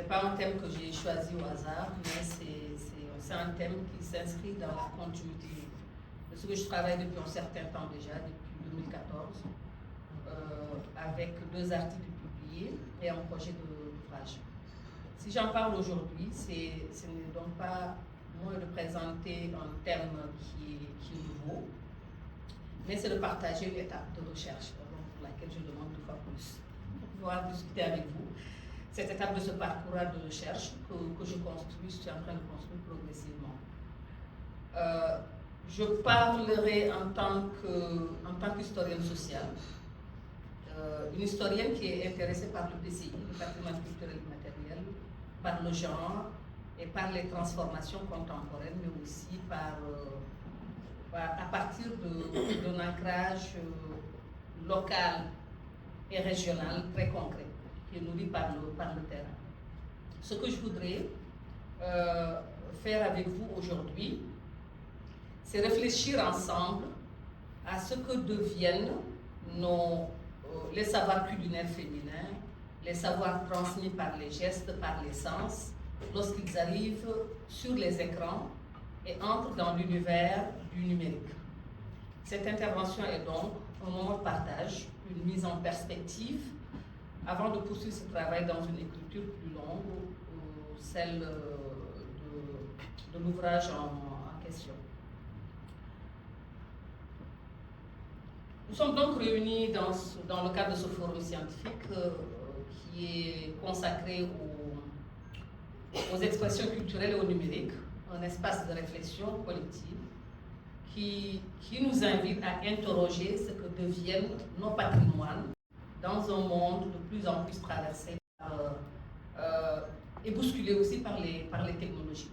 pas un thème que j'ai choisi au hasard, mais c'est un thème qui s'inscrit dans la continuité de ce que je travaille depuis un certain temps déjà, depuis 2014, avec 2 articles publiés et un projet d'ouvrage. Si j'en parle aujourd'hui, ce n'est donc pas moi de présenter un thème qui est nouveau, mais c'est de partager une étape de recherche, pour laquelle je demande 2 fois plus, pour pouvoir discuter avec vous. Cette étape de ce parcours de recherche que je suis en train de construire progressivement. Je parlerai en tant qu'historienne sociale, une historienne qui est intéressée par le PCI, le patrimoine culturel immatériel, par le genre et par les transformations contemporaines, mais aussi à partir d'un ancrage local et régional très concret, qui est nourri par le terrain. Ce que je voudrais faire avec vous aujourd'hui, c'est réfléchir ensemble à ce que deviennent les savoirs culinaires féminins, les savoirs transmis par les gestes, par les sens, lorsqu'ils arrivent sur les écrans et entrent dans l'univers du numérique. Cette intervention est donc un moment de partage, une mise en perspective, avant de poursuivre ce travail dans une écriture plus longue, celle de l'ouvrage en question. Nous sommes donc réunis dans le cadre de ce forum scientifique qui est consacré aux expressions culturelles et au numérique, un espace de réflexion collective qui nous invite à interroger ce que deviennent nos patrimoines dans un monde de plus en plus traversé et bousculé aussi par les technologies.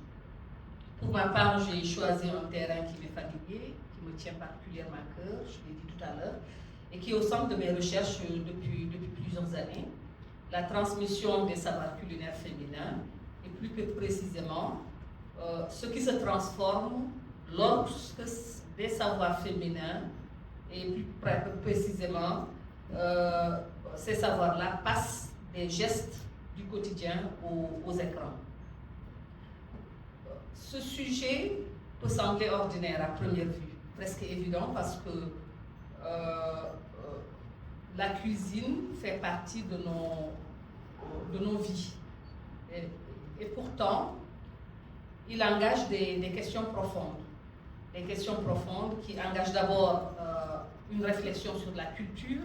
Pour ma part, j'ai choisi un terrain qui m'est familier, qui me tient particulièrement à cœur, je l'ai dit tout à l'heure, et qui est au centre de mes recherches depuis plusieurs années, la transmission des savoirs culinaires féminins, et plus précisément, ce qui se transforme lorsque des savoirs féminins, et plus précisément, ces savoirs-là passent des gestes du quotidien aux écrans. Ce sujet peut sembler ordinaire à première vue, presque évident parce que la cuisine fait partie de nos vies. Et pourtant, il engage des questions profondes. Des questions profondes qui engagent d'abord une réflexion sur la culture,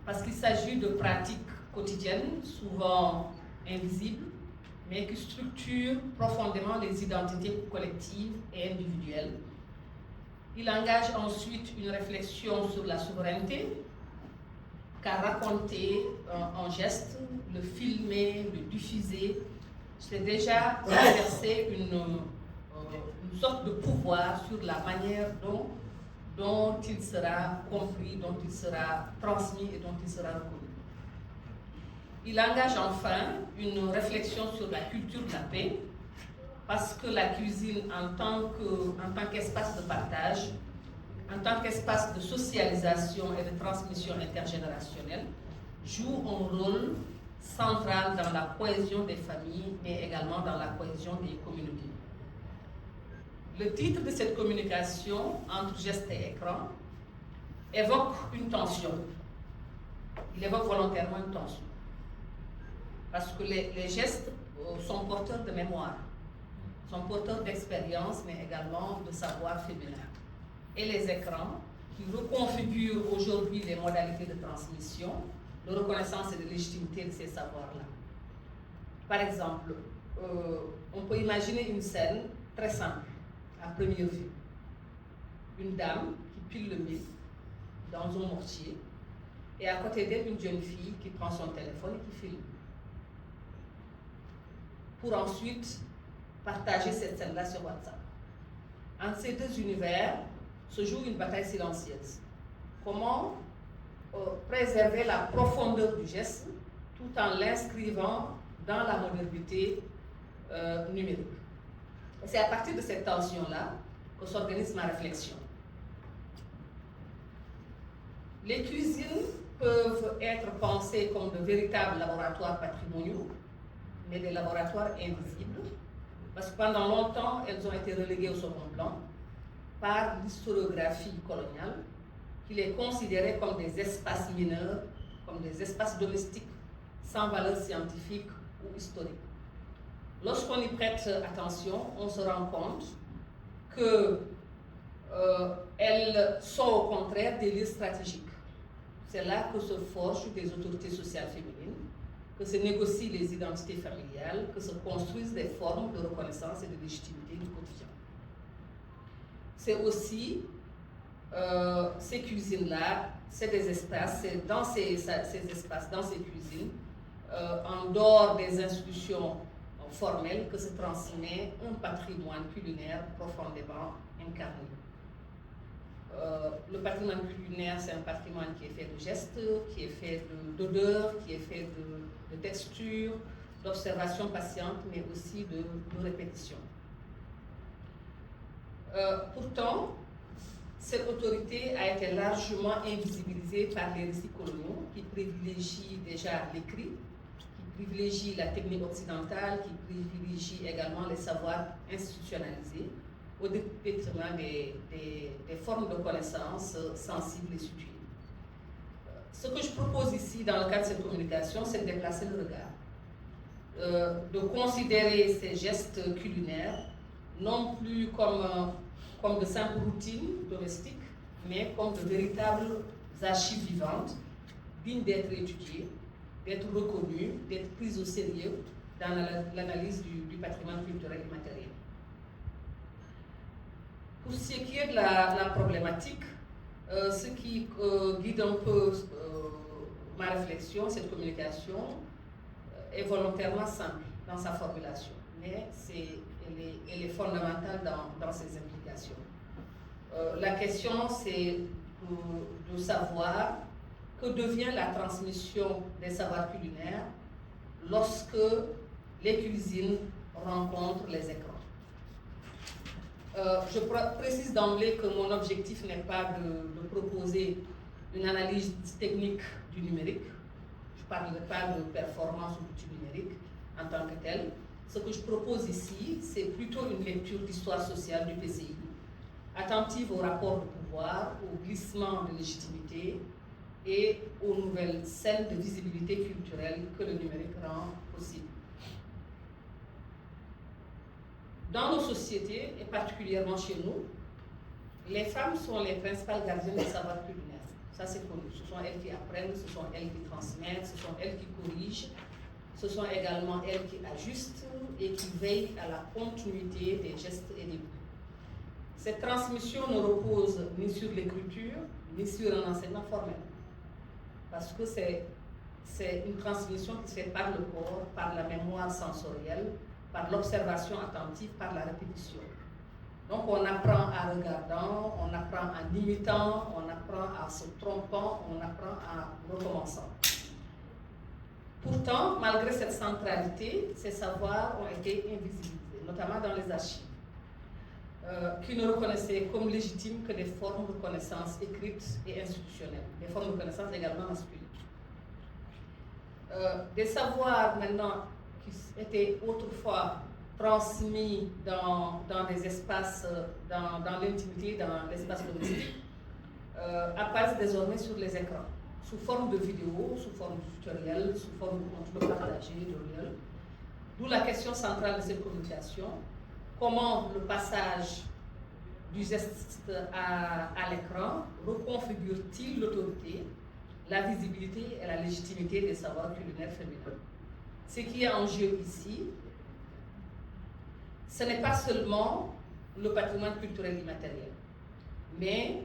parce qu'il s'agit de pratiques quotidiennes, souvent invisibles, mais qui structurent profondément les identités collectives et individuelles. Il engage ensuite une réflexion sur la souveraineté, car raconter en geste, le filmer, le diffuser, c'est déjà exercer une sorte de pouvoir sur la manière dont il sera compris, dont il sera transmis et dont il sera reconnu. Il engage enfin une réflexion sur la culture de la paix, parce que la cuisine, en tant qu'espace de partage, en tant qu'espace de socialisation et de transmission intergénérationnelle, joue un rôle central dans la cohésion des familles, mais également dans la cohésion des communautés. Le titre de cette communication entre geste et écran évoque une tension. Il évoque volontairement une tension. Parce que les gestes sont porteurs de mémoire, sont porteurs d'expérience, mais également de savoir féminin. Et les écrans, qui reconfigurent aujourd'hui les modalités de transmission, de reconnaissance et de légitimité de ces savoirs-là. Par exemple, on peut imaginer une scène très simple, à première vue. Une dame qui pile le mil dans un mortier, et à côté d'elle, une jeune fille qui prend son téléphone et qui filme. Pour ensuite partager cette scène-là sur WhatsApp. Entre ces 2 univers se joue une bataille silencieuse. Comment préserver la profondeur du geste tout en l'inscrivant dans la modernité numérique. Et c'est à partir de cette tension-là que s'organise ma réflexion. Les cuisines peuvent être pensées comme de véritables laboratoires patrimoniaux, mais des laboratoires invisibles, parce que pendant longtemps, elles ont été reléguées au second plan par l'historiographie coloniale, qui les considérait comme des espaces mineurs, comme des espaces domestiques, sans valeur scientifique ou historique. Lorsqu'on y prête attention, on se rend compte qu'elles sont au contraire des lieux stratégiques. C'est là que se forgent des autorités sociales féminines, que se négocient les identités familiales, que se construisent des formes de reconnaissance et de légitimité du quotidien. C'est aussi ces cuisines-là, c'est des espaces, c'est dans ces espaces, dans ces cuisines, en dehors des institutions formelles, que se transmet un patrimoine culinaire profondément incarné. Le patrimoine culinaire, c'est un patrimoine qui est fait de gestes, qui est fait d'odeurs, qui est fait de textures, d'observation patiente, mais aussi de répétition. Pourtant, cette autorité a été largement invisibilisée par les récits coloniaux qui privilégient déjà l'écrit, qui privilégient la technique occidentale, qui privilégient également les savoirs institutionnalisés au détriment des formes de connaissances sensibles et situées. Ce que je propose ici dans le cadre de cette communication, c'est de déplacer le regard, de considérer ces gestes culinaires non plus comme de simples routines domestiques, mais comme de véritables archives vivantes, dignes d'être étudiées, d'être reconnues, d'être prises au sérieux dans l'analyse du patrimoine culturel et matériel. Pour ce qui est de la problématique, ce qui guide un peu ma réflexion, cette communication, est volontairement simple dans sa formulation, mais elle est fondamentale dans ses implications. La question, c'est de savoir que devient la transmission des savoirs culinaires lorsque les cuisines rencontrent les écrans. Je précise d'emblée que mon objectif n'est pas de proposer une analyse technique du numérique. Je ne parlerai pas de performance ou d'outils numériques en tant que tel. Ce que je propose ici, c'est plutôt une lecture d'histoire sociale du PCI, attentive au rapport de pouvoir, au glissement de légitimité et aux nouvelles scènes de visibilité culturelle que le numérique rend possible. Dans nos sociétés, et particulièrement chez nous, les femmes sont les principales gardiennes des savoirs culinaires. Ça, c'est connu. Ce sont elles qui apprennent, ce sont elles qui transmettent, ce sont elles qui corrigent, ce sont également elles qui ajustent et qui veillent à la continuité des gestes et des goûts. Cette transmission ne repose ni sur l'écriture, ni sur un enseignement formel. Parce que c'est une transmission qui se fait par le corps, par la mémoire sensorielle, par l'observation attentive, par la répétition. Donc on apprend en regardant, on apprend en imitant, on apprend en se trompant, on apprend en recommençant. Pourtant, malgré cette centralité, ces savoirs ont été invisibilisés, notamment dans les archives, qui ne reconnaissaient comme légitimes que des formes de connaissances écrites et institutionnelles, des formes de connaissances également masculines. Des savoirs maintenant qui étaient autrefois transmis dans des espaces, dans l'intimité, dans l'espace domestique, apparaissent désormais sur les écrans, sous forme de vidéos, sous forme de tutoriels, sous forme de contenus partagés, de réels. D'où la question centrale de cette communication: comment le passage du geste à l'écran reconfigure-t-il l'autorité, la visibilité et la légitimité des savoirs culinaires féminins? Ce qui est en jeu ici, ce n'est pas seulement le patrimoine culturel immatériel, mais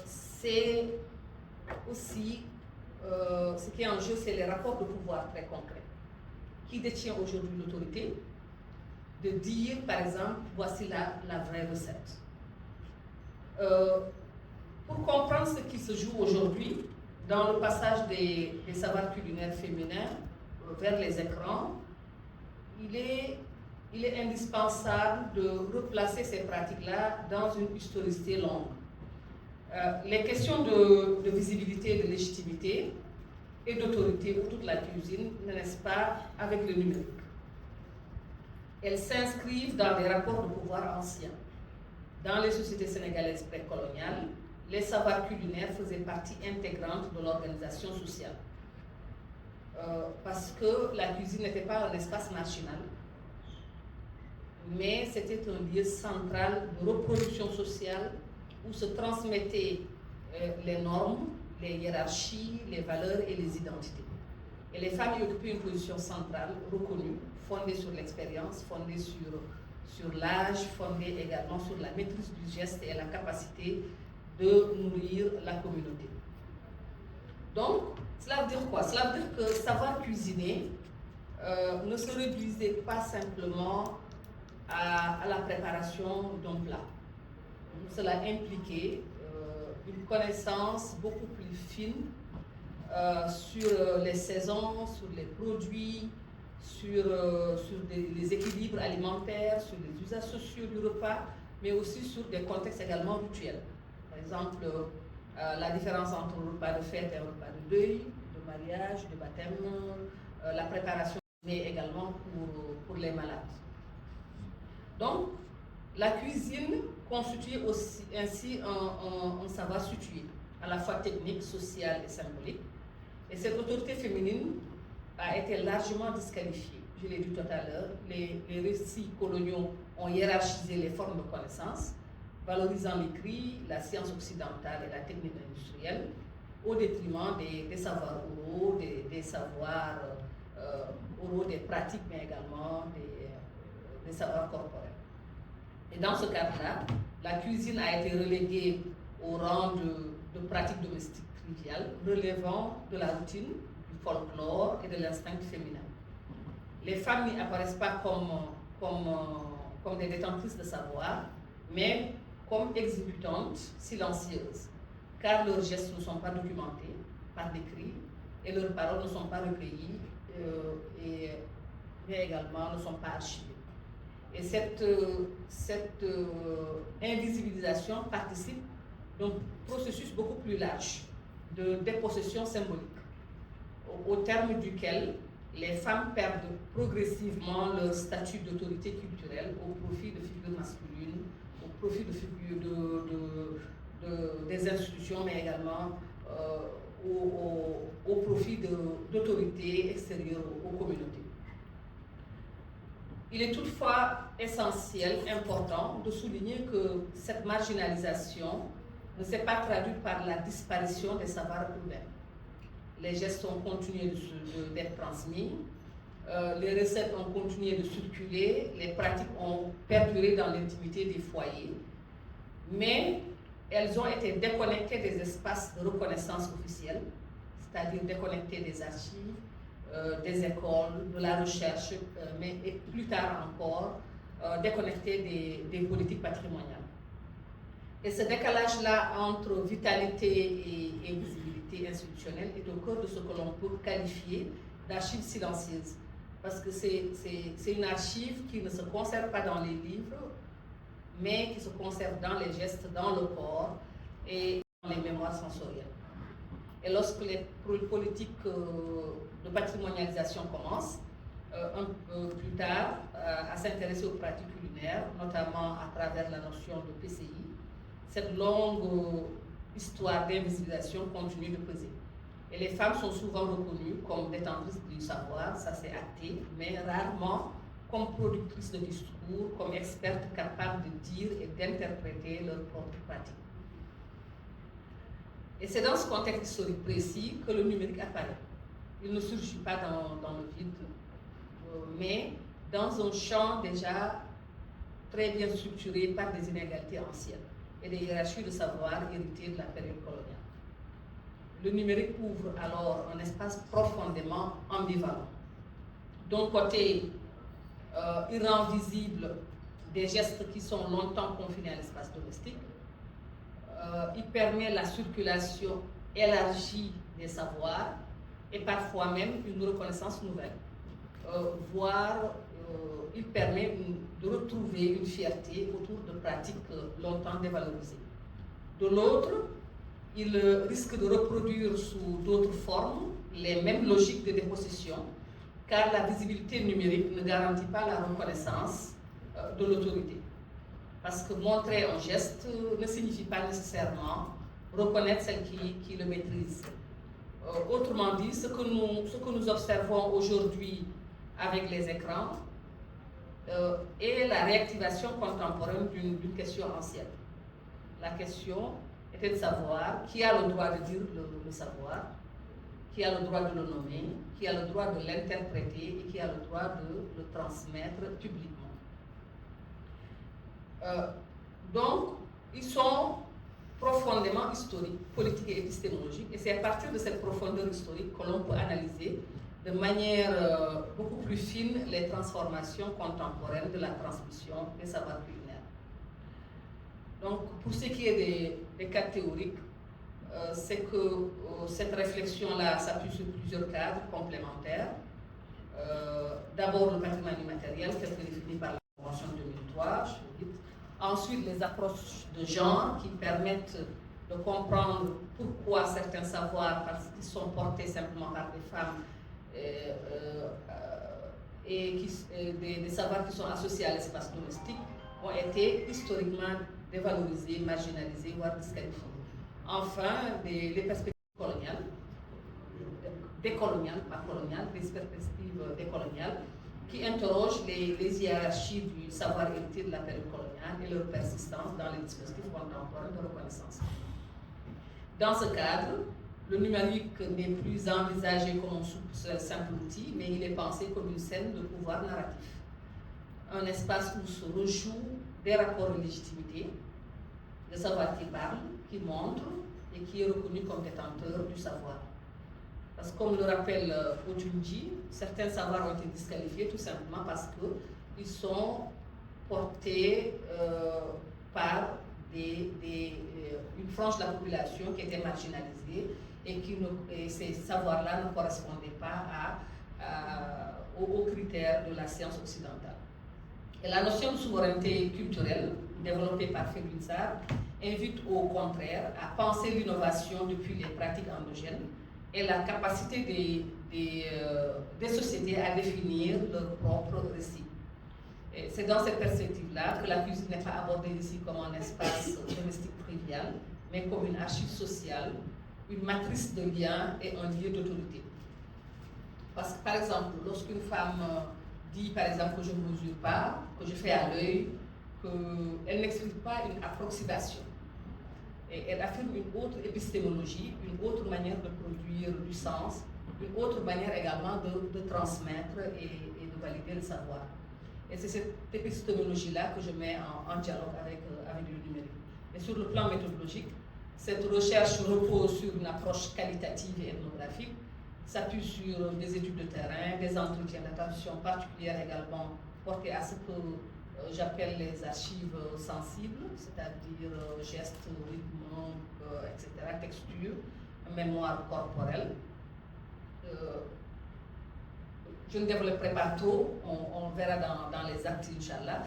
c'est aussi, ce qui est en jeu, c'est les rapports de pouvoir très concrets. Qui détient aujourd'hui l'autorité de dire, par exemple, voici la vraie recette. Pour comprendre ce qui se joue aujourd'hui dans le passage des savoirs culinaires féminins vers les écrans, il est indispensable de replacer ces pratiques-là dans une historicité longue. Les questions de visibilité et de légitimité et d'autorité autour de la cuisine, n'est-ce pas, avec le numérique. Elles s'inscrivent dans des rapports de pouvoir anciens. Dans les sociétés sénégalaises précoloniales, les savoirs culinaires faisaient partie intégrante de l'organisation sociale. Parce que la cuisine n'était pas un espace marginal, mais c'était un lieu central de reproduction sociale où se transmettaient les normes, les hiérarchies, les valeurs et les identités. Et les femmes y occupaient une position centrale, reconnue, fondée sur l'expérience, fondée sur l'âge, fondée également sur la maîtrise du geste et la capacité de nourrir la communauté. Donc, cela veut dire quoi? Cela veut dire que savoir cuisiner ne se réduisait pas simplement à la préparation d'un plat. Cela impliquait une connaissance beaucoup plus fine sur les saisons, sur les produits, sur les équilibres alimentaires, sur les usages sociaux du repas, mais aussi sur des contextes également rituels. Par exemple, la différence entre un repas de fête et un repas de deuil, de mariage, de baptême, la préparation, mais également pour les malades. Donc, la cuisine constitue aussi ainsi un savoir situé, à la fois technique, social et symbolique. Et cette autorité féminine a été largement disqualifiée. Je l'ai dit tout à l'heure, les récits coloniaux ont hiérarchisé les formes de connaissance, valorisant l'écrit, la science occidentale et la technique industrielle, au détriment des savoirs oraux, des savoirs oraux, des pratiques, mais également des savoirs corporels. Et dans ce cadre-là, la cuisine a été reléguée au rang de pratique domestique triviale, relevant de la routine, du folklore et de l'instinct féminin. Les femmes n'y apparaissent pas comme des détentrices de savoir, mais comme exécutantes silencieuses, car leurs gestes ne sont pas documentés par l'écrit et leurs paroles ne sont pas recueillies, mais également ne sont pas archivées. Et cette invisibilisation participe d'un processus beaucoup plus large de dépossession symbolique, au terme duquel les femmes perdent progressivement leur statut d'autorité culturelle au profit de figures masculines, au profit de figures des institutions, mais également au profit d'autorités extérieures aux communautés. Il est toutefois essentiel, important, de souligner que cette marginalisation ne s'est pas traduite par la disparition des savoirs urbains. Les gestes ont continué d'être transmis, les recettes ont continué de circuler, les pratiques ont perduré dans l'intimité des foyers, mais elles ont été déconnectées des espaces de reconnaissance officielle, c'est-à-dire déconnectées des archives, des écoles, de la recherche, mais et plus tard encore, déconnectées des politiques patrimoniales. Et ce décalage-là entre vitalité et visibilité institutionnelle est au cœur de ce que l'on peut qualifier d'archive silencieuse. Parce que c'est une archive qui ne se conserve pas dans les livres, mais qui se conserve dans les gestes, dans le corps et dans les mémoires sensorielles. Et lorsque les politiques de patrimonialisation commencent, un peu plus tard, à s'intéresser aux pratiques culinaires, notamment à travers la notion de PCI, cette longue histoire d'invisibilisation continue de peser. Et les femmes sont souvent reconnues comme détentrices du savoir, ça c'est acté, mais rarement comme productrices de discours, comme expertes capables de dire et d'interpréter leurs propres pratiques. Et c'est dans ce contexte historique précis que le numérique apparaît. Il ne surgit pas dans le vide, mais dans un champ déjà très bien structuré par des inégalités anciennes et des hiérarchies de savoir héritées de la période coloniale. Le numérique ouvre alors un espace profondément ambivalent. D'un côté, il rend visible des gestes qui sont longtemps confinés à l'espace domestique. Il permet la circulation élargie des savoirs et parfois même une reconnaissance nouvelle. Voire, il permet de retrouver une fierté autour de pratiques longtemps dévalorisées. De l'autre, il risque de reproduire sous d'autres formes les mêmes logiques de dépossession, car la visibilité numérique ne garantit pas la reconnaissance de l'autorité. Parce que montrer un geste ne signifie pas nécessairement reconnaître celle qui le maîtrise. Autrement dit, ce que nous observons aujourd'hui avec les écrans est la réactivation contemporaine d'une question ancienne. La question était de savoir qui a le droit de dire le savoir, qui a le droit de le nommer, qui a le droit de l'interpréter et qui a le droit de le transmettre publiquement. Donc, ils sont profondément historiques, politiques et épistémologiques, et c'est à partir de cette profondeur historique que l'on peut analyser de manière beaucoup plus fine les transformations contemporaines de la transmission des savoirs culinaires. Donc, pour ce qui est des cas théoriques, c'est que cette réflexion-là s'appuie sur plusieurs cadres complémentaires. D'abord, le patrimoine immatériel, tel que défini par la Convention de 2003, je dis. Ensuite, les approches de genre qui permettent de comprendre pourquoi certains savoirs, parce qu'ils sont portés simplement par des femmes, et des savoirs qui sont associés à l'espace domestique, ont été historiquement dévalorisés, marginalisés, voire disqualifiés. Enfin, les perspectives coloniales, décoloniales, pas coloniales, des perspectives décoloniales, qui interrogent les hiérarchies du savoir hérité de la période coloniale et leur persistance dans les dispositifs contemporains de reconnaissance. Dans ce cadre, le numérique n'est plus envisagé comme un simple outil, mais il est pensé comme une scène de pouvoir narratif. Un espace où se rejouent des rapports de légitimité, le savoir qui parle, qui montre et qui est reconnu comme détenteur du savoir. Parce que comme le rappelle Odunji, certains savoirs ont été disqualifiés tout simplement parce qu'ils sont portés par une frange de la population qui était marginalisée et ces savoirs-là ne correspondaient pas aux critères de la science occidentale. Et la notion de souveraineté culturelle, développée par Febvre, invite au contraire à penser l'innovation depuis les pratiques endogènes et la capacité des sociétés à définir leur propre récit. C'est dans cette perspective-là que la cuisine n'est pas abordée ici comme un espace domestique trivial, mais comme une archive sociale, une matrice de liens et un lieu d'autorité. Parce que, par exemple, lorsqu'une femme dit, par exemple, que je ne mesure pas, que je fais à l'œil, qu'elle n'exprime pas une approximation. Et elle affirme une autre épistémologie, une autre manière de produire du sens, une autre manière également de transmettre et de valider le savoir. Et c'est cette épistémologie-là que je mets en dialogue avec le numérique. Et sur le plan méthodologique, cette recherche repose sur une approche qualitative et ethnographique, s'appuie sur des études de terrain, des entretiens d'attention particulière également portés à ce que j'appelle les archives sensibles, c'est-à-dire gestes, rythmes, etc., texture, mémoire corporelle. Je ne développerai pas trop, on verra dans les actes, Inch'Allah,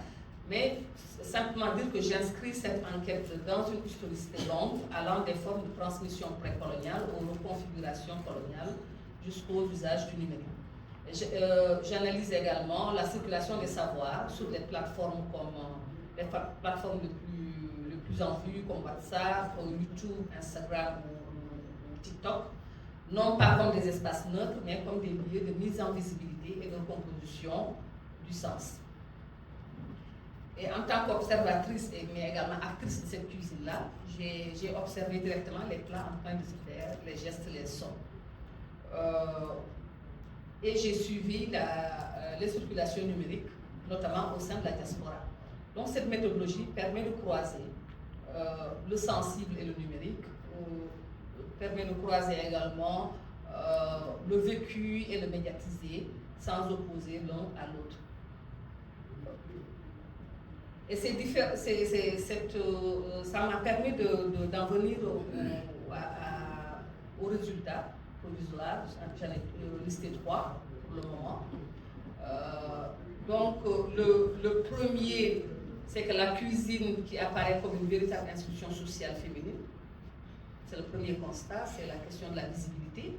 mais simplement dire que j'inscris cette enquête dans une historicité longue, allant des formes de transmission précoloniale aux reconfigurations coloniales jusqu'aux usages du numérique. J'analyse également la circulation des savoirs sur des plateformes comme les plateformes les plus en vue comme WhatsApp, YouTube, Instagram ou TikTok, non pas comme des espaces neutres, mais comme des lieux de mise en visibilité et de recomposition du sens. Et en tant qu'observatrice, mais également actrice de cette cuisine-là, j'ai observé directement les plats en train de se faire, les gestes, les sons. Et j'ai suivi les circulations numériques, notamment au sein de la diaspora. Donc cette méthodologie permet de croiser le sensible et le numérique, permet de croiser également le vécu et le médiatisé sans opposer l'un à l'autre. Et ça m'a permis d'en venir au résultat provisoire. J'en ai listé 3 pour le moment. Donc, le premier, c'est que la cuisine qui apparaît comme une véritable institution sociale féminine. C'est le premier constat, c'est la question de la visibilité.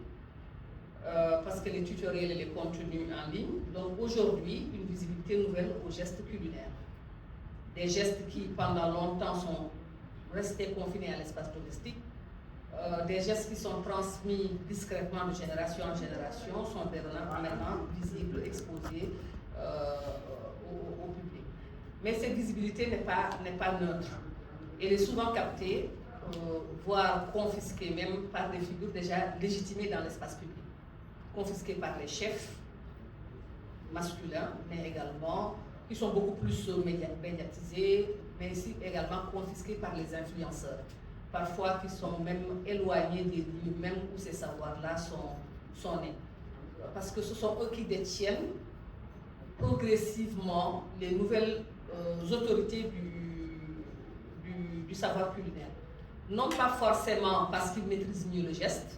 parce que les tutoriels et les contenus en ligne. Donc aujourd'hui, une visibilité nouvelle aux gestes culinaires. Des gestes qui, pendant longtemps, sont restés confinés à l'espace domestique. Des gestes qui sont transmis discrètement de génération en génération sont maintenant visibles, exposés au public. Mais cette visibilité n'est pas neutre. Elle est souvent captée, voire confisquée même par des figures déjà légitimées dans l'espace public. Confisquées par les chefs masculins, mais également qui sont beaucoup plus médiatisés, mais aussi également confisqués par les influenceurs, parfois qui sont même éloignés des lieux même où ces savoirs-là sont nés. Parce que ce sont eux qui détiennent progressivement les nouvelles autorités du savoir culinaire. Non pas forcément parce qu'ils maîtrisent mieux le geste,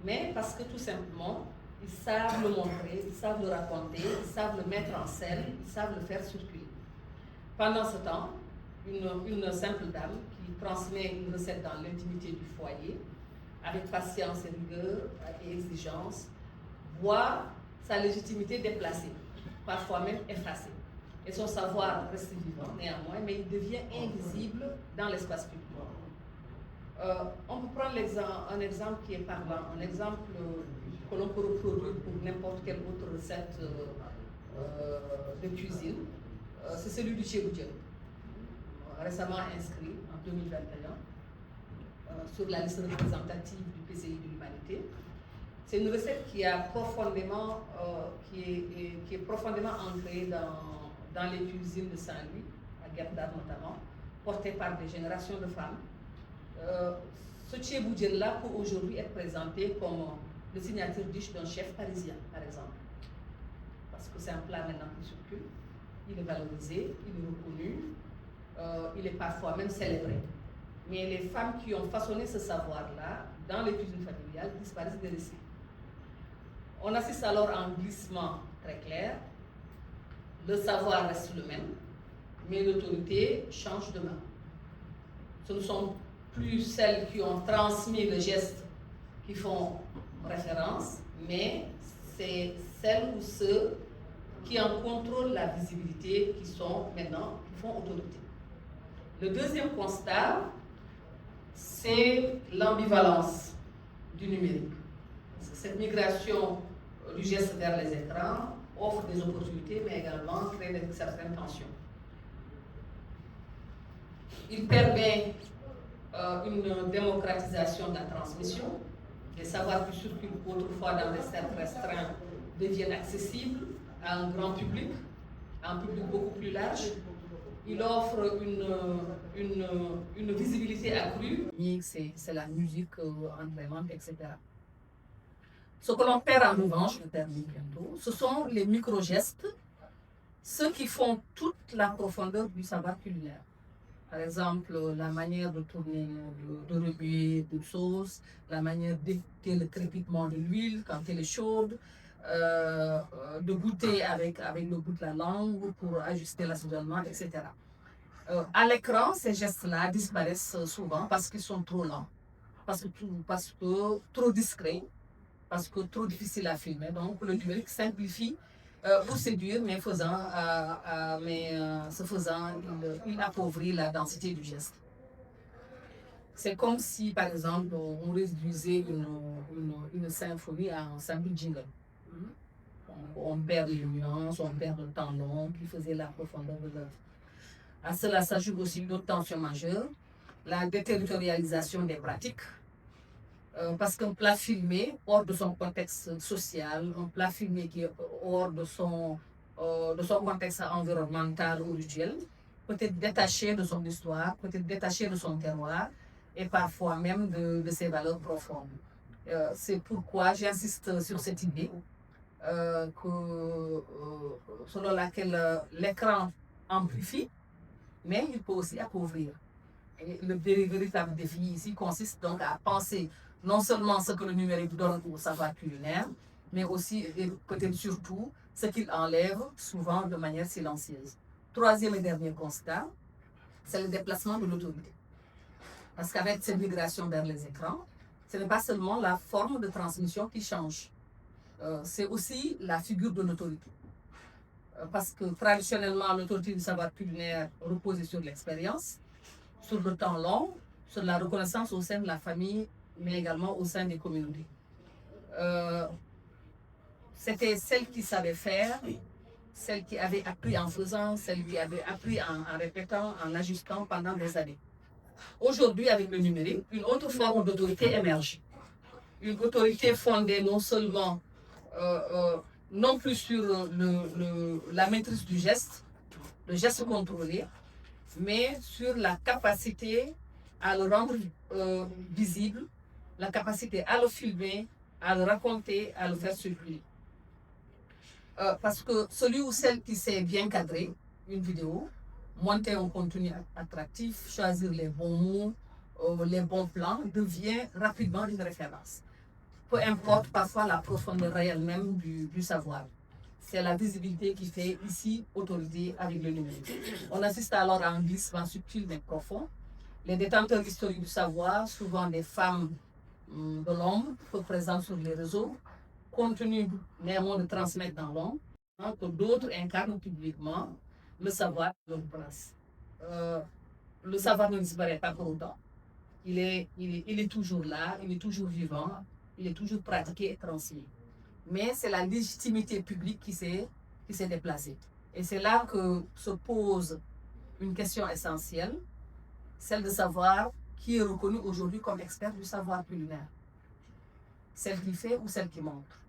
mais parce que tout simplement, ils savent le montrer, ils savent le raconter, ils savent le mettre en scène, ils savent le faire circuler. Pendant ce temps, une simple dame qui transmet une recette dans l'intimité du foyer, avec patience et rigueur et exigence, voit sa légitimité déplacée, parfois même effacée. Et son savoir reste vivant néanmoins, mais il devient invisible dans l'espace public. On peut prendre un exemple qui est parlant, un exemple que l'on peut reproduire pour n'importe quelle autre recette de cuisine. C'est celui du chéboudienne, récemment inscrit en 2021 sur la liste représentative du PCI de l'humanité. C'est une recette qui a profondément, qui est profondément ancrée dans les cuisines de Saint-Louis, à Guet-D'Ar notamment, portée par des générations de femmes. Ce tchéboudienne-là peut aujourd'hui être présenté comme le signature dish d'un chef parisien, par exemple. Parce que c'est un plat maintenant qui circule, il est valorisé, il est reconnu, il est parfois même célébré. Mais les femmes qui ont façonné ce savoir-là, dans les cuisines familiales, disparaissent des récits. On assiste alors à un glissement très clair. Le savoir reste le même, mais l'autorité change de main. Ce ne sont plus celles qui ont transmis le geste qui font référence, mais c'est celles ou ceux qui en contrôlent la visibilité qui sont maintenant, qui font autorité. Le deuxième constat, c'est l'ambivalence du numérique. Parce que cette migration du geste vers les écrans offre des opportunités, mais également crée certaines tensions. Il permet une démocratisation de la transmission. Les savoirs qui circulent autrefois dans des cercles restreints deviennent accessibles à un grand public, à un public beaucoup plus large. Il offre une visibilité accrue. C'est la musique emblématique, etc. Ce que l'on perd en revanche, je termine bientôt, ce sont les micro-gestes, ceux qui font toute la profondeur du savoir culinaire. Par exemple, la manière de tourner, de remuer de sauce, la manière d'écouter le crépitement de l'huile quand elle est chaude, de goûter avec le bout de la langue pour ajuster l'assaisonnement, etc. À l'écran, ces gestes-là disparaissent souvent parce qu'ils sont trop lents, parce que trop discrets, parce que trop difficiles à filmer. Donc le numérique simplifie pour séduire, mais ce faisant, il appauvrit la densité du geste. C'est comme si, par exemple, on réduisait une symphonie à un simple jingle. On perd les nuances, on perd le temps long qui faisait la profondeur de l'œuvre. À cela s'ajoute aussi une autre tension majeure, la déterritorialisation des pratiques. Parce qu'un plat filmé, hors de son contexte social, un plat filmé qui est hors de son contexte environnemental ou rituel, peut être détaché de son histoire, peut être détaché de son terroir et parfois même de ses valeurs profondes. C'est pourquoi j'insiste sur cette idée selon laquelle l'écran amplifie, mais il peut aussi appauvrir. Et le véritable défi ici consiste donc à penser non seulement ce que le numérique donne au savoir culinaire, mais aussi et peut-être surtout ce qu'il enlève souvent de manière silencieuse. Troisième et dernier constat, c'est le déplacement de l'autorité. Parce qu'avec cette migration vers les écrans, ce n'est pas seulement la forme de transmission qui change, c'est aussi la figure de l'autorité. Parce que traditionnellement, l'autorité du savoir culinaire reposait sur l'expérience, sur le temps long, sur la reconnaissance au sein de la famille, mais également au sein des communautés. C'était celle qui savait faire, celle qui avait appris en faisant, celle qui avait appris en répétant, en ajustant pendant des années. Aujourd'hui, avec le numérique, une autre forme d'autorité émerge. Une autorité fondée non seulement, non plus sur la maîtrise du geste, le geste contrôlé, mais sur la capacité à le rendre visible, la capacité à le filmer, à le raconter, à le faire circuler. Parce que celui ou celle qui sait bien cadrer une vidéo, monter un contenu attractif, choisir les bons mots, les bons plans, devient rapidement une référence. Peu importe parfois la profondeur réelle même du savoir. C'est la visibilité qui fait ici autorité avec le numérique. On assiste alors à un glissement subtil mais profond. Les détenteurs historiques du savoir, souvent des femmes de l'ombre, peu présentes sur les réseaux, continuent néanmoins de transmettre dans l'ombre, que d'autres incarnent publiquement le savoir de leur place. Le savoir ne disparaît pas pour autant. Il est toujours là, il est toujours vivant, il est toujours pratiqué et transmis. Mais c'est la légitimité publique qui s'est déplacée. Et c'est là que se pose une question essentielle, celle de savoir qui est reconnu aujourd'hui comme expert du savoir culinaire. Celle qui fait ou celle qui montre.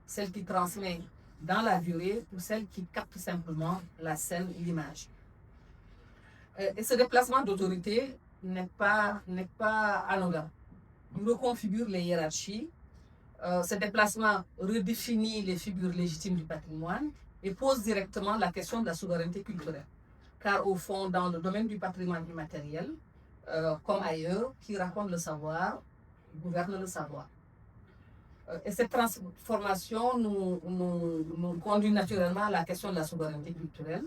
Celle qui transmet dans la durée ou celle qui capte simplement la scène, l'image. Et ce déplacement d'autorité n'est pas anodin. Il reconfigure les hiérarchies. Ce déplacement redéfinit les figures légitimes du patrimoine et pose directement la question de la souveraineté culturelle. Car au fond, dans le domaine du patrimoine immatériel, comme ailleurs, qui raconte le savoir, gouverne le savoir. Et cette transformation nous conduit naturellement à la question de la souveraineté culturelle.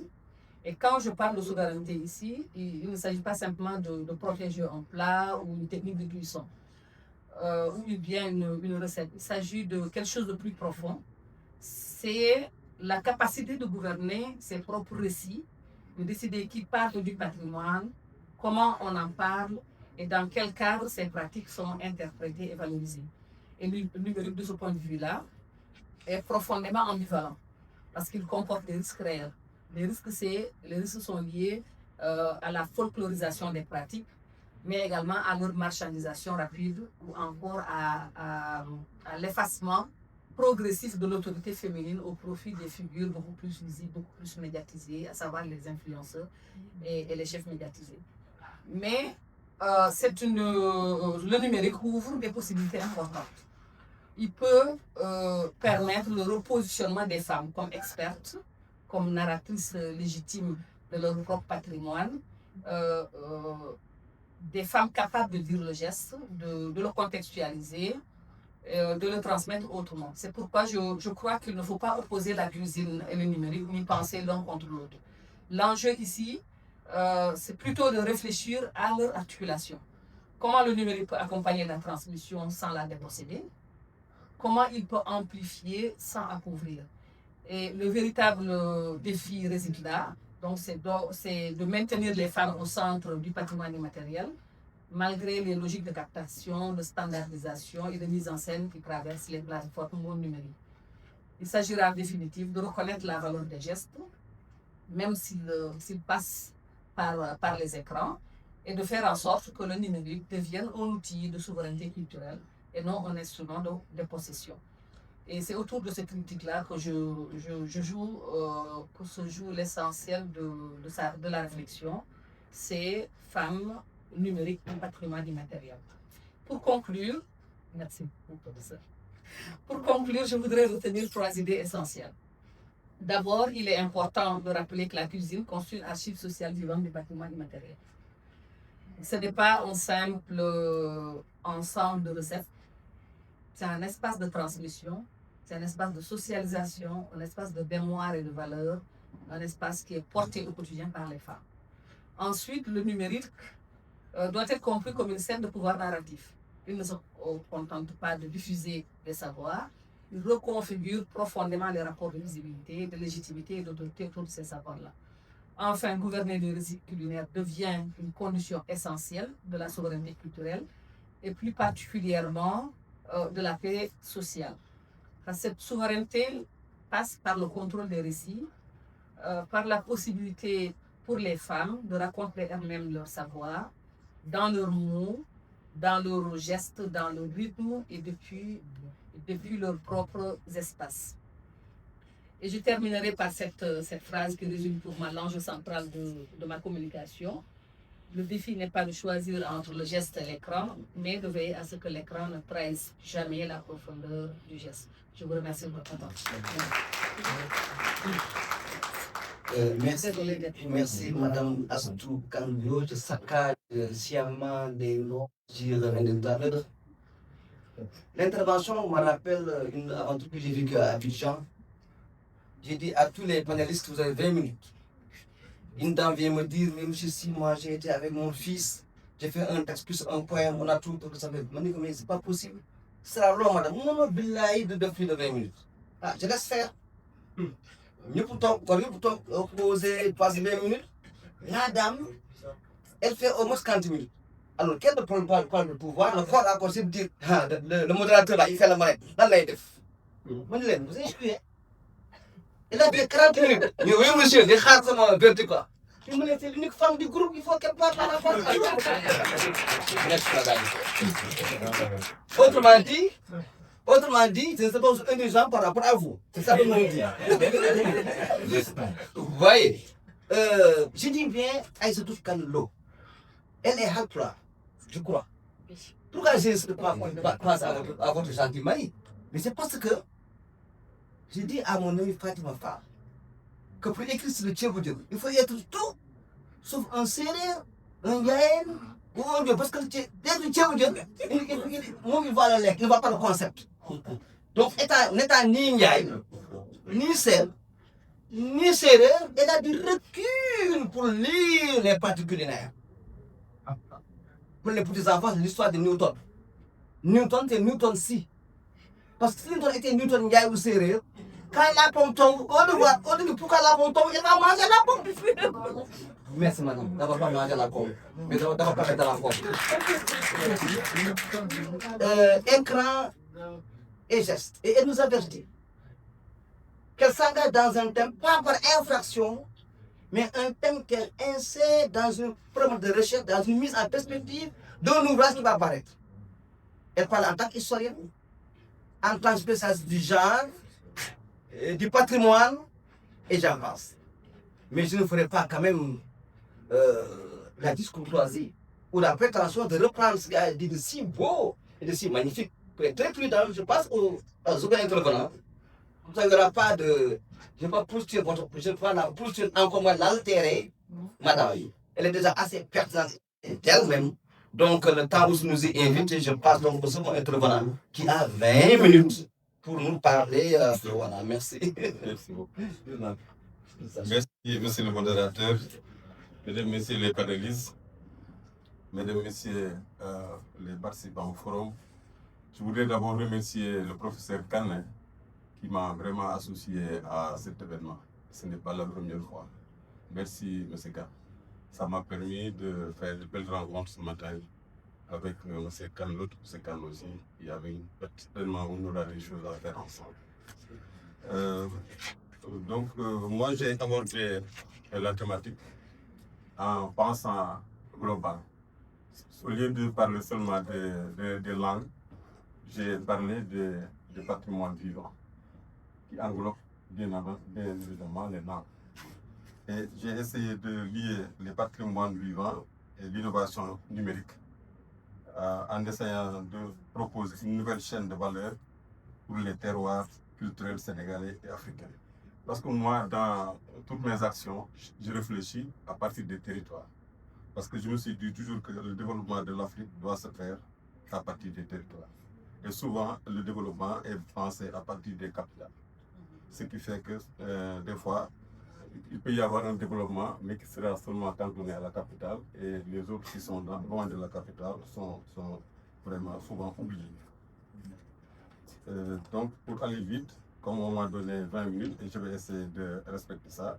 Et quand je parle de souveraineté ici, il ne s'agit pas simplement de protéger un plat ou une technique de cuisson, ou bien une recette. Il s'agit de quelque chose de plus profond. C'est la capacité de gouverner ses propres récits, de décider qui parle du patrimoine, comment on en parle et dans quel cadre ces pratiques sont interprétées et valorisées. Et le numérique, de ce point de vue-là, est profondément ambivalent parce qu'il comporte des risques réels. Les risques sont liés à la folklorisation des pratiques, mais également à leur marchandisation rapide ou encore à l'effacement progressif de l'autorité féminine au profit des figures beaucoup plus visibles, beaucoup plus médiatisées, à savoir les influenceurs et les chefs médiatisés. Mais le numérique ouvre des possibilités importantes. Il peut permettre le repositionnement des femmes comme expertes, comme narratrices légitimes de leur propre patrimoine, des femmes capables de dire le geste, de le contextualiser, de le transmettre autrement. C'est pourquoi je crois qu'il ne faut pas opposer la cuisine et le numérique, ni penser l'un contre l'autre. L'enjeu ici, c'est plutôt de réfléchir à leur articulation. Comment le numérique peut accompagner la transmission sans la déposséder? Comment il peut amplifier sans appauvrir? Et le véritable défi réside là. Donc, c'est de maintenir les femmes au centre du patrimoine immatériel, malgré les logiques de captation, de standardisation et de mise en scène qui traversent les plateformes numériques. Il s'agira en définitive de reconnaître la valeur des gestes, même s'ils passent par les écrans, et de faire en sorte que le numérique devienne un outil de souveraineté culturelle et non un instrument de possession. Et c'est autour de cette critique-là que que se joue l'essentiel de la réflexion. C'est femmes, numérique et patrimoine immatériel. Pour conclure, merci professeur. Pour conclure, je voudrais retenir 3 idées essentielles. D'abord, il est important de rappeler que la cuisine constitue une archive sociale vivante du patrimoine immatériel. Ce n'est pas un simple ensemble de recettes, c'est un espace de transmission, c'est un espace de socialisation, un espace de mémoire et de valeur, un espace qui est porté au quotidien par les femmes. Ensuite, le numérique doit être compris comme une scène de pouvoir narratif. Il ne se contente pas de diffuser des savoirs, il reconfigure profondément les rapports de visibilité, de légitimité et d'autorité autour de ces savoirs-là. Enfin, gouverner le récit culinaire devient une condition essentielle de la souveraineté culturelle et plus particulièrement de la paix sociale. Cette souveraineté passe par le contrôle des récits, par la possibilité pour les femmes de raconter elles-mêmes leur savoir, dans leurs mots, dans leurs gestes, dans leur rythme et depuis leurs propres espaces. Et je terminerai par cette phrase qui résume pour moi l'enjeu central de ma communication. Le défi n'est pas de choisir entre le geste et l'écran, mais de veiller à ce que l'écran ne trahisse jamais la profondeur du geste. Je vous remercie de votre attention. Merci Madame Astou Kango de Saka de Siama de L'Intervention me rappelle une aventure que j'ai vécue à Abidjan. J'ai dit à tous les panélistes, vous avez 20 minutes. Une dame vient me dire, mais monsieur, si moi j'ai été avec mon fils, j'ai fait un texte plus un poème, on a tout pour que ça fait. Mais c'est pas possible. C'est la loi, madame. Non, billahi de plus de 20 minutes. Ah, je laisse faire. Mieux pour poser 20 minutes. La dame, elle fait au moins 40 minutes. Alors, quel ne prend pas le pouvoir, le corps a conseillé de dire, ah, le modérateur là, il fait la manette. Là, il def. Vous avez joué. Elle a fait 40 minutes. Mais oui, monsieur, les xaar sama verdict quoi. Il me c'est l'unique femme du groupe, il faut qu'elle parle à la fois. Autrement dit, ce n'est pas un exemple par rapport à vous. C'est ça que je dis. Vous voyez, je dis bien, elle se touche quand l'eau. Elle est halpra, je crois. Pourquoi je ne pas à votre sentiment? Mais c'est parce que j'ai dit à mon ami Fatima Fall que pour écrire sur le Tchéboudjou, il faut être tout, sauf un sérieux, un gaïen ou un dieu. Parce que dès le Tchéboudjou, il va le lait, il ne va pas le concept. Donc, n'étant ni gaïen, ni sel, ni sérieux, elle a du recul pour lire les pratiques culinaires. Pour les petits enfants, l'histoire de Newton. Newton, c'est Newton si. Parce que si Newton était Newton gaïen ou sérieux, quand la pomme tombe, on dit pourquoi la pomme tombe, il va manger la pomme. Merci madame, d'abord pas manger la pomme, mais d'abord pas mettre la pomme. Écran et geste. Et elle nous avertit qu'elle s'engage dans un thème, pas par infraction, mais un thème qu'elle insère dans une forme de recherche, dans une mise en perspective d'un ouvrage qui va apparaître. Elle parle en tant qu'historienne, en tant que spécialiste du genre, du patrimoine, et j'en passe. Mais je ne ferai pas quand même la discourtoisie ou la prétention de reprendre ce qui a dit de si beau et de si magnifique. Pour être très prudent, je passe aux autres intervenants. Comme ça, il n'y aura pas de. Je ne vais pas poursuivre encore moins l'altérer, madame. Elle est déjà assez pertinente d'elle-même. Donc, le temps où nous y invite, je passe donc au second intervenant qui a 20 minutes pour nous parler. Voilà, merci. Merci beaucoup. Merci, monsieur le modérateur, mesdames, messieurs les panélistes, mesdames, messieurs les participants au forum. Je voudrais d'abord remercier le professeur Kane qui m'a vraiment associé à cet événement. Ce n'est pas la première fois. Merci, monsieur Kane. Ça m'a permis de faire de belles rencontres ce matin avec monsieur Kane, l'autre monsieur Kane aussi. Il y avait tellement on aura des choses à faire ensemble. Donc, moi, j'ai abordé la thématique en pensant global. Au lieu de parler seulement des langues, j'ai parlé de patrimoine vivant, qui englobe bien évidemment les langues. Et j'ai essayé de lier les patrimoines vivants et l'innovation numérique en essayant de proposer une nouvelle chaîne de valeur pour les terroirs culturels sénégalais et africains. Parce que moi, dans toutes mes actions, je réfléchis à partir des territoires. Parce que je me suis dit toujours que le développement de l'Afrique doit se faire à partir des territoires. Et souvent, le développement est pensé à partir des capitales. Ce qui fait que des fois, il peut y avoir un développement, mais qui sera seulement cantonné à la capitale, et les autres qui sont loin de la capitale sont vraiment souvent oubliés. Donc, pour aller vite, comme on m'a donné 20 minutes, et je vais essayer de respecter ça,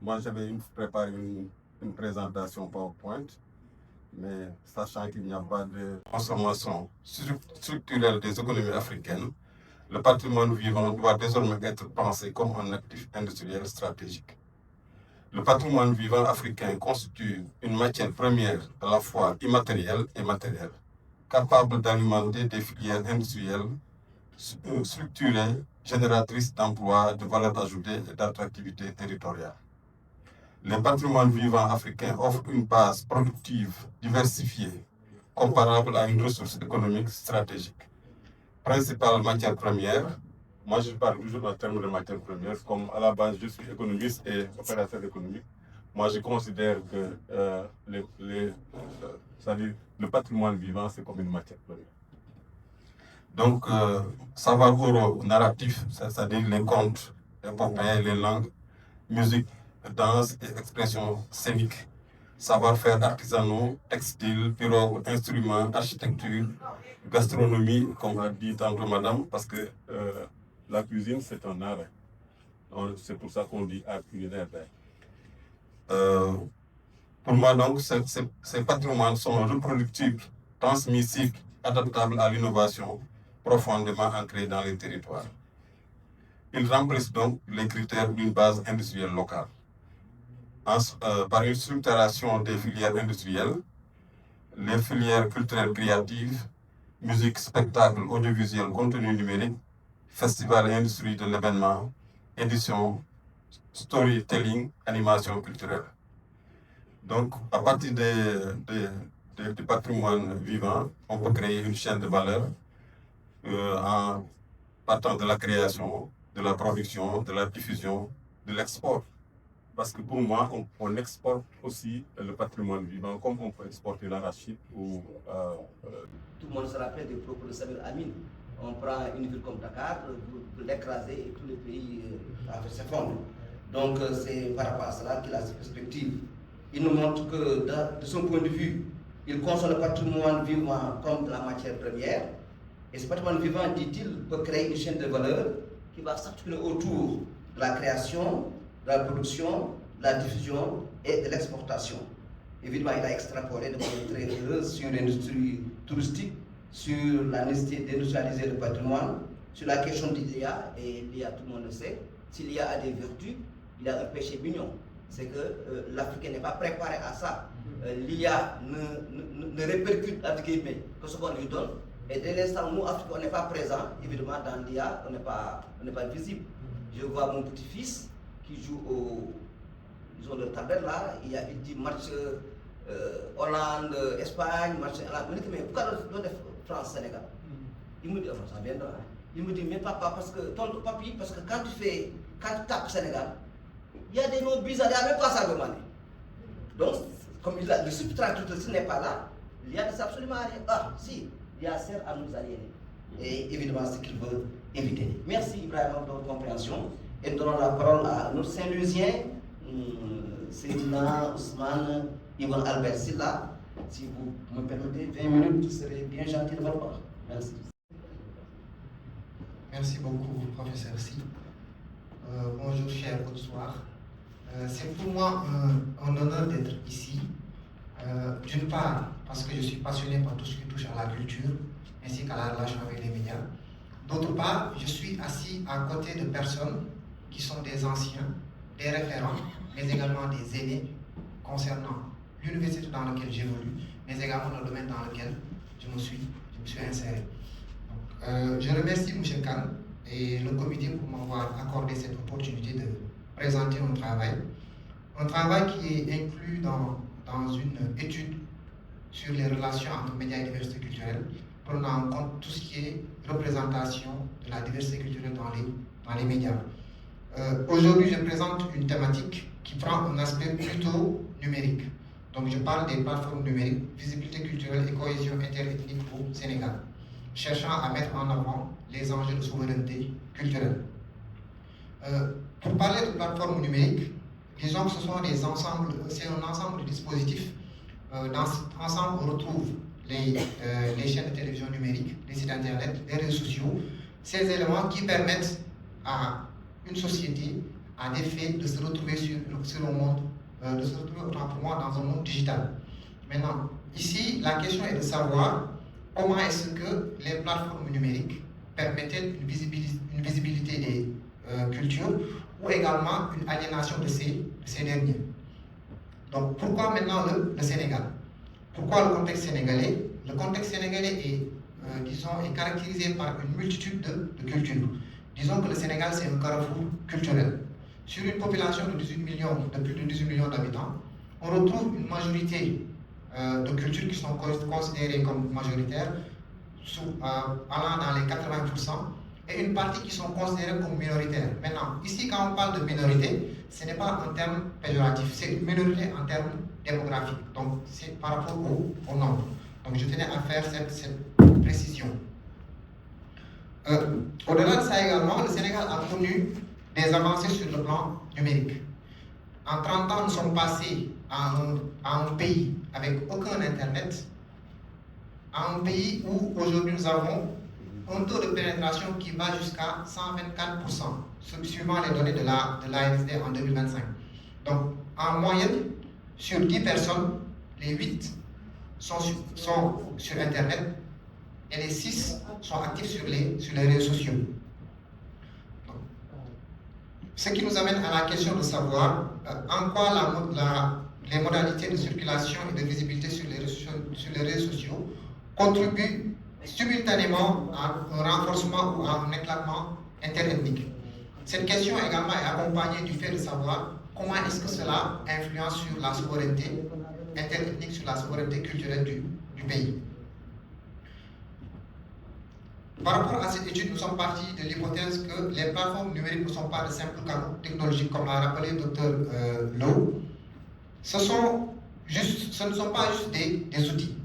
moi j'avais préparé une présentation PowerPoint, mais sachant qu'il n'y a pas de transformation structurelle des économies africaines, le patrimoine vivant doit désormais être pensé comme un actif industriel stratégique. Le patrimoine vivant africain constitue une matière première à la fois immatérielle et matérielle, capable d'alimenter des filières industrielles structurées, génératrices d'emplois, de valeur ajoutée et d'attractivité territoriale. Les patrimoines vivants africains offrent une base productive diversifiée, comparable à une ressource économique stratégique. Principale matière première, moi je parle toujours en termes de matière première, comme à la base je suis économiste et opérateur économique. Moi je considère que c'est-à-dire, le patrimoine vivant c'est comme une matière première. Donc, savoir oraux narratif, c'est-à-dire les contes, épopées, les langues, musique, danse et expression scénique. Savoir-faire artisanaux, textile, pirogue, instruments, architecture, gastronomie, comme a dit tantôt madame, parce que la cuisine c'est un art. C'est pour ça qu'on dit art culinaire. Pour moi, donc, ces patrimoines sont reproductibles, transmissibles, adaptables à l'innovation, profondément ancrés dans les territoires. Ils remplissent donc les critères d'une base industrielle locale. Par une structuration des filières industrielles, les filières culturelles créatives, musique, spectacle, audiovisuel, contenu numérique, festival et industrie de l'événement, édition, storytelling, animation culturelle. Donc, à partir du patrimoine vivant, on peut créer une chaîne de valeur en partant de la création, de la production, de la diffusion, de l'export. Parce que pour moi, on exporte aussi le patrimoine vivant, comme on peut exporter l'arachide ou... Tout le monde se rappelle des propos de Samir Amin. On prend une ville comme Dakar, vous l'écrasez et tous les pays s'effondrent. Donc c'est par rapport à cela qu'il a cette perspective. Il nous montre que de son point de vue, il conçoit le patrimoine vivant comme de la matière première. Et ce patrimoine vivant, dit-il, peut créer une chaîne de valeur qui va s'articuler autour de la création, de la production, de la diffusion et de l'exportation. Évidemment, il a extrapolé de manière très heureuse sur l'industrie touristique, sur la nécessité d'industrialiser le patrimoine, sur la question de l'IA, et l'IA, tout le monde le sait, si l'IA a des vertus, il a un péché mignon. C'est que l'Africain n'est pas préparé à ça. L'IA ne répercute, entre guillemets, que ce qu'on lui donne. Et dès l'instant où nous, Africains, on n'est pas présents, évidemment, dans l'IA, on n'est pas visible. Je vois mon petit-fils qui joue ils ont le tablette là, il dit match Hollande, Espagne, match Hollande. Je me dis, mais pourquoi le France-Sénégal? Il me dit, oh, ça viendra. Il me dit, mais papa, parce que, papi, parce que quand tu tapes Sénégal, il y a des noms bizarres, il n'y a même pas ça demandé. Donc, comme le substrat culturel n'est pas là, il y a absolument rien. Ah, si, il y a sert à nous aliéner. Et évidemment, c'est ce qu'il veut éviter. Merci Ibrahim pour votre compréhension. Et nous donnons la parole à notre Saint-Louisien, Seydina Ousmane Ibn Albert Silla. Si vous me permettez 20 minutes, je serai bien gentil de votre part. Merci. Merci beaucoup, professeur Si. Bonjour, cher, bonsoir. C'est pour moi un honneur d'être ici. D'une part, parce que je suis passionné par tout ce qui touche à la culture, ainsi qu'à la relation avec les médias. D'autre part, je suis assis à côté de personnes qui sont des anciens, des référents, mais également des aînés concernant l'université dans laquelle j'évolue, mais également le domaine dans lequel je me suis inséré. Donc, je remercie M. Khan et le comité pour m'avoir accordé cette opportunité de présenter mon travail. Un travail qui est inclus dans une étude sur les relations entre médias et diversité culturelle, prenant en compte tout ce qui est représentation de la diversité culturelle dans les médias. Aujourd'hui, je présente une thématique qui prend un aspect plutôt numérique. Donc, je parle des plateformes numériques, visibilité culturelle et cohésion interethnique au Sénégal, cherchant à mettre en avant les enjeux de souveraineté culturelle. Pour parler de plateformes numériques, disons que c'est un ensemble de dispositifs. Dans cet ensemble, on retrouve les chaînes de télévision numérique, les sites internet, les réseaux sociaux. ces éléments qui permettent à une société, à des faits, de se retrouver sur le monde, de se retrouver autant pour moi dans un monde digital. Maintenant, ici, la question est de savoir comment est-ce que les plateformes numériques permettent une visibilité des cultures ou également une aliénation de ces derniers. Donc, pourquoi maintenant le Sénégal? Pourquoi le contexte sénégalais? Le contexte sénégalais est, est caractérisé par une multitude de cultures. Disons que le Sénégal, c'est un carrefour culturel. Sur une population de plus de 18 millions d'habitants, on retrouve une majorité de cultures qui sont considérées comme majoritaires, allant dans les 80%, et une partie qui sont considérées comme minoritaires. Maintenant, ici, quand on parle de minorité, ce n'est pas en termes péjoratifs, c'est une minorité en termes démographiques. Donc, c'est par rapport au nombre. Donc, je tenais à faire cette précision. Au-delà de ça également, le Sénégal a connu des avancées sur le plan numérique. En 30 ans, nous sommes passés à un pays avec aucun Internet, à un pays où aujourd'hui nous avons un taux de pénétration qui va jusqu'à 124%, suivant les données de l'ANSD en 2025. Donc, en moyenne, sur 10 personnes, les 8 sont sur Internet et les 6 sont actifs sur les réseaux sociaux. Donc, ce qui nous amène à la question de savoir en quoi les modalités de circulation et de visibilité sur les réseaux sociaux contribuent simultanément à un renforcement ou à un éclatement interethnique. Cette question également est accompagnée du fait de savoir comment est-ce que cela influence sur la souveraineté interethnique, sur la souveraineté culturelle du pays. Par rapport à cette étude, nous sommes partis de l'hypothèse que les plateformes numériques ne sont pas de simples canaux technologiques, comme l'a rappelé le Dr Lowe. Ce ne sont pas juste des outils,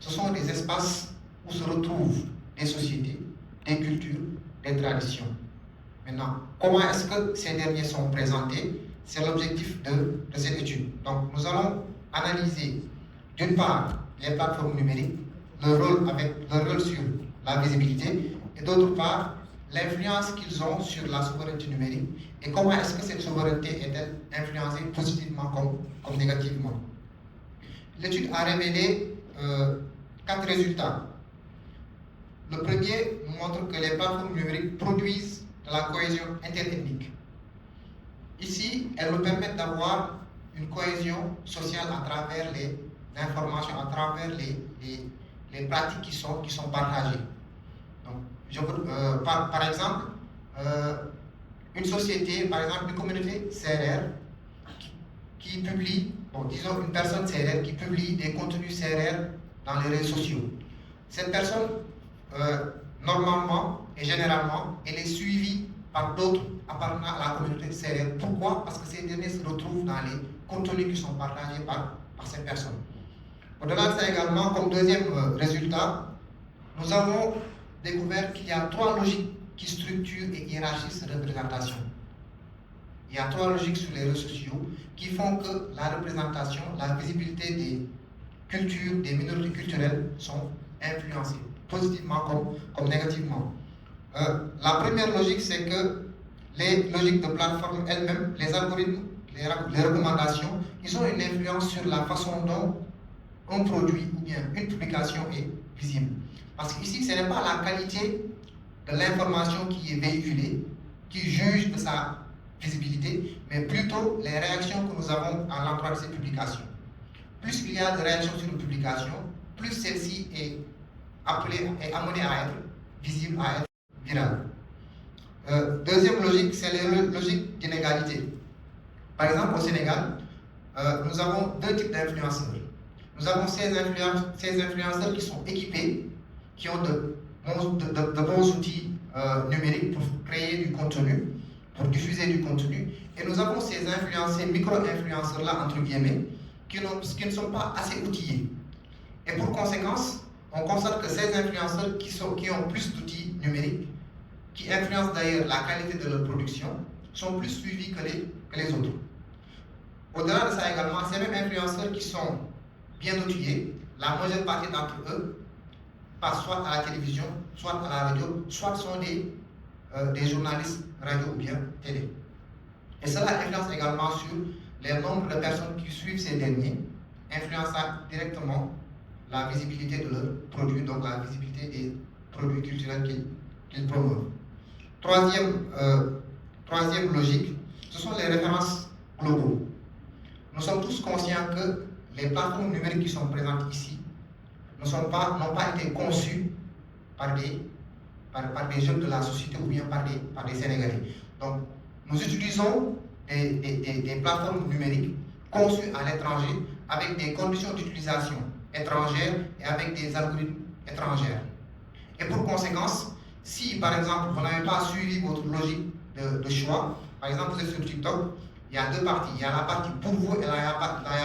ce sont des espaces où se retrouvent des sociétés, des cultures, des traditions. Maintenant, comment est-ce que ces derniers sont présentés? C'est l'objectif de cette étude. Donc, nous allons analyser, d'une part, les plateformes numériques, leur rôle sur la visibilité, et d'autre part, l'influence qu'ils ont sur la souveraineté numérique, et comment est-ce que cette souveraineté est-elle influencée positivement comme négativement. L'étude a révélé 4 résultats. Le premier nous montre que les plateformes numériques produisent de la cohésion interethnique. Ici, elles nous permettent d'avoir une cohésion sociale à travers les informations, à travers les pratiques qui sont partagées. Donc, par exemple, une société, par exemple une communauté CRR qui publie, disons une personne CRR qui publie des contenus CRR dans les réseaux sociaux. Cette personne, normalement et généralement, elle est suivie par d'autres appartenant à la communauté CRR. Pourquoi? Parce que ces derniers se retrouvent dans les contenus qui sont partagés par cette personne. Au-delà de ça également, comme deuxième résultat, nous avons découvert qu'il y a 3 logiques qui structurent et hiérarchisent cette représentation. Il y a 3 logiques sur les réseaux sociaux qui font que la représentation, la visibilité des cultures, des minorités culturelles sont influencées, positivement comme négativement. La première logique, c'est que les logiques de plateforme elles-mêmes, les algorithmes, les recommandations, ils ont une influence sur la façon dont un produit ou bien une publication est visible. Parce qu'ici, ce n'est pas la qualité de l'information qui est véhiculée qui juge de sa visibilité, mais plutôt les réactions que nous avons à l'endroit de ces publications. Plus il y a de réactions sur une publication, plus celle-ci est amenée à être visible, à être virale. Deuxième logique, c'est la logique d'inégalité. Par exemple, au Sénégal, nous avons 2 types d'influenceurs. Nous avons ces influenceurs qui sont équipés, qui ont de bons outils numériques pour créer du contenu, pour diffuser du contenu. Et nous avons ces micro-influenceurs-là, entre guillemets, qui ne sont pas assez outillés. Et pour conséquence, on constate que ces influenceurs qui ont plus d'outils numériques, qui influencent d'ailleurs la qualité de leur production, sont plus suivis que les autres. Au-delà de ça également, ces mêmes influenceurs qui sont bien outillés, la majeure partie d'entre eux passent soit à la télévision, soit à la radio, soit sont des des journalistes radio ou bien télé. Et cela influence également sur les nombres de personnes qui suivent ces derniers, influençant directement la visibilité de leurs produits, donc la visibilité des produits culturels qu'ils promeuvent. Troisième logique, ce sont les références globaux. Nous sommes tous conscients que les plateformes numériques qui sont présentes ici n'ont pas été conçues par des jeunes de la société ou bien par des Sénégalais. Donc, nous utilisons des plateformes numériques conçues à l'étranger avec des conditions d'utilisation étrangères et avec des algorithmes étrangers. Et pour conséquence, si par exemple vous n'avez pas suivi votre logique de choix, par exemple vous êtes sur TikTok, il y a deux parties. Il y a la partie pour vous et il y a la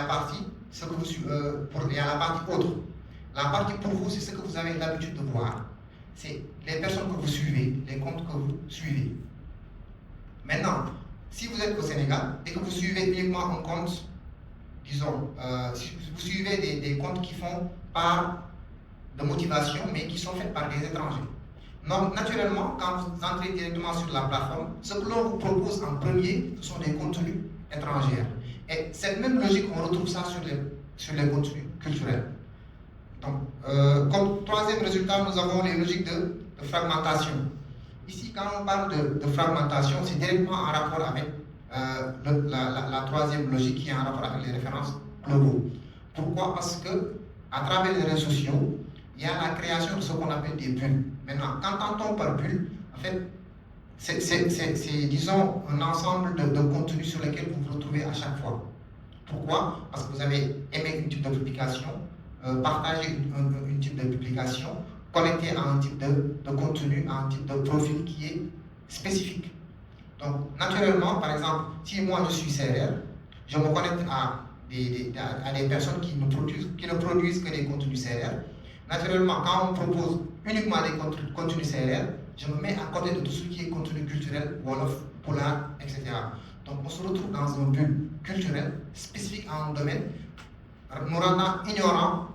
partie il y a la partie autre. La partie pour vous, c'est ce que vous avez l'habitude de voir. C'est les personnes que vous suivez, les comptes que vous suivez. Maintenant, si vous êtes au Sénégal et que vous suivez uniquement un compte, disons, si vous suivez des comptes qui font part de motivation, mais qui sont faits par des étrangers. Donc, naturellement, quand vous entrez directement sur la plateforme, ce que l'on vous propose en premier, ce sont des contenus étrangers. Et cette même logique, on retrouve ça sur les contenus culturels. Donc, comme troisième résultat, nous avons les logiques de fragmentation. Ici, quand on parle de fragmentation, c'est directement en rapport avec la troisième logique qui est en rapport avec les références globaux. Pourquoi? Parce que à travers les réseaux sociaux, il y a la création de ce qu'on appelle des bulles. Maintenant, qu'entend-on par bulle? En fait, c'est disons, un ensemble de contenus sur lesquels vous vous retrouvez à chaque fois. Pourquoi? Parce que vous avez aimé une type de publication, partagé une type de publication, connecté à un type de contenu, à un type de profil qui est spécifique. Donc, naturellement, par exemple, si moi je suis CRR, je me connecte à des personnes qui ne produisent que des contenus CRR. Naturellement, quand on me propose uniquement des contenus CRR, je me mets à côté de tout ce qui est contenu culturel, Wolof, Pulaar, etc. Donc, on se retrouve dans un bulle culturel spécifique à un domaine, nous rendant ignorants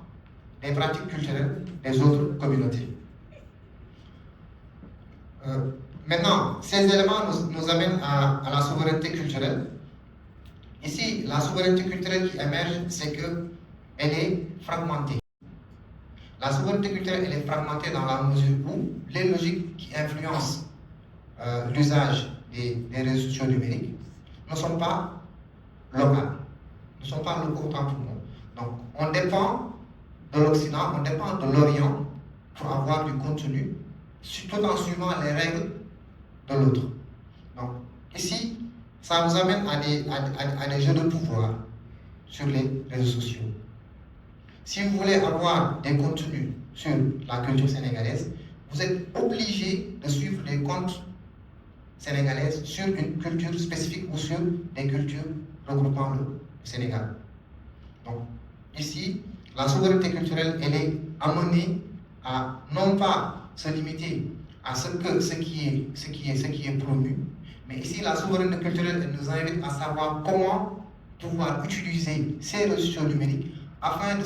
des pratiques culturelles des autres communautés. Maintenant, ces éléments nous amènent à la souveraineté culturelle. Ici, la souveraineté culturelle qui émerge, c'est qu'elle est fragmentée. La souveraineté culturelle, elle est fragmentée dans la mesure où les logiques qui influencent l'usage des réseaux sociaux numériques ne sont pas locales, ne sont pas locaux autant pour nous. Donc, on dépend de l'Occident, on dépend de l'Orient pour avoir du contenu, tout en suivant les règles de l'autre. Donc, ici, ça nous amène à des jeux de pouvoir sur les réseaux sociaux. Si vous voulez avoir des contenus sur la culture sénégalaise, vous êtes obligé de suivre les comptes sénégalaises sur une culture spécifique ou sur des cultures regroupant le Sénégal. Donc, ici, la souveraineté culturelle, elle est amenée à non pas se limiter à ce qui est promu, mais ici, la souveraineté culturelle, elle nous invite à savoir comment pouvoir utiliser ces réseaux sociaux numériques afin de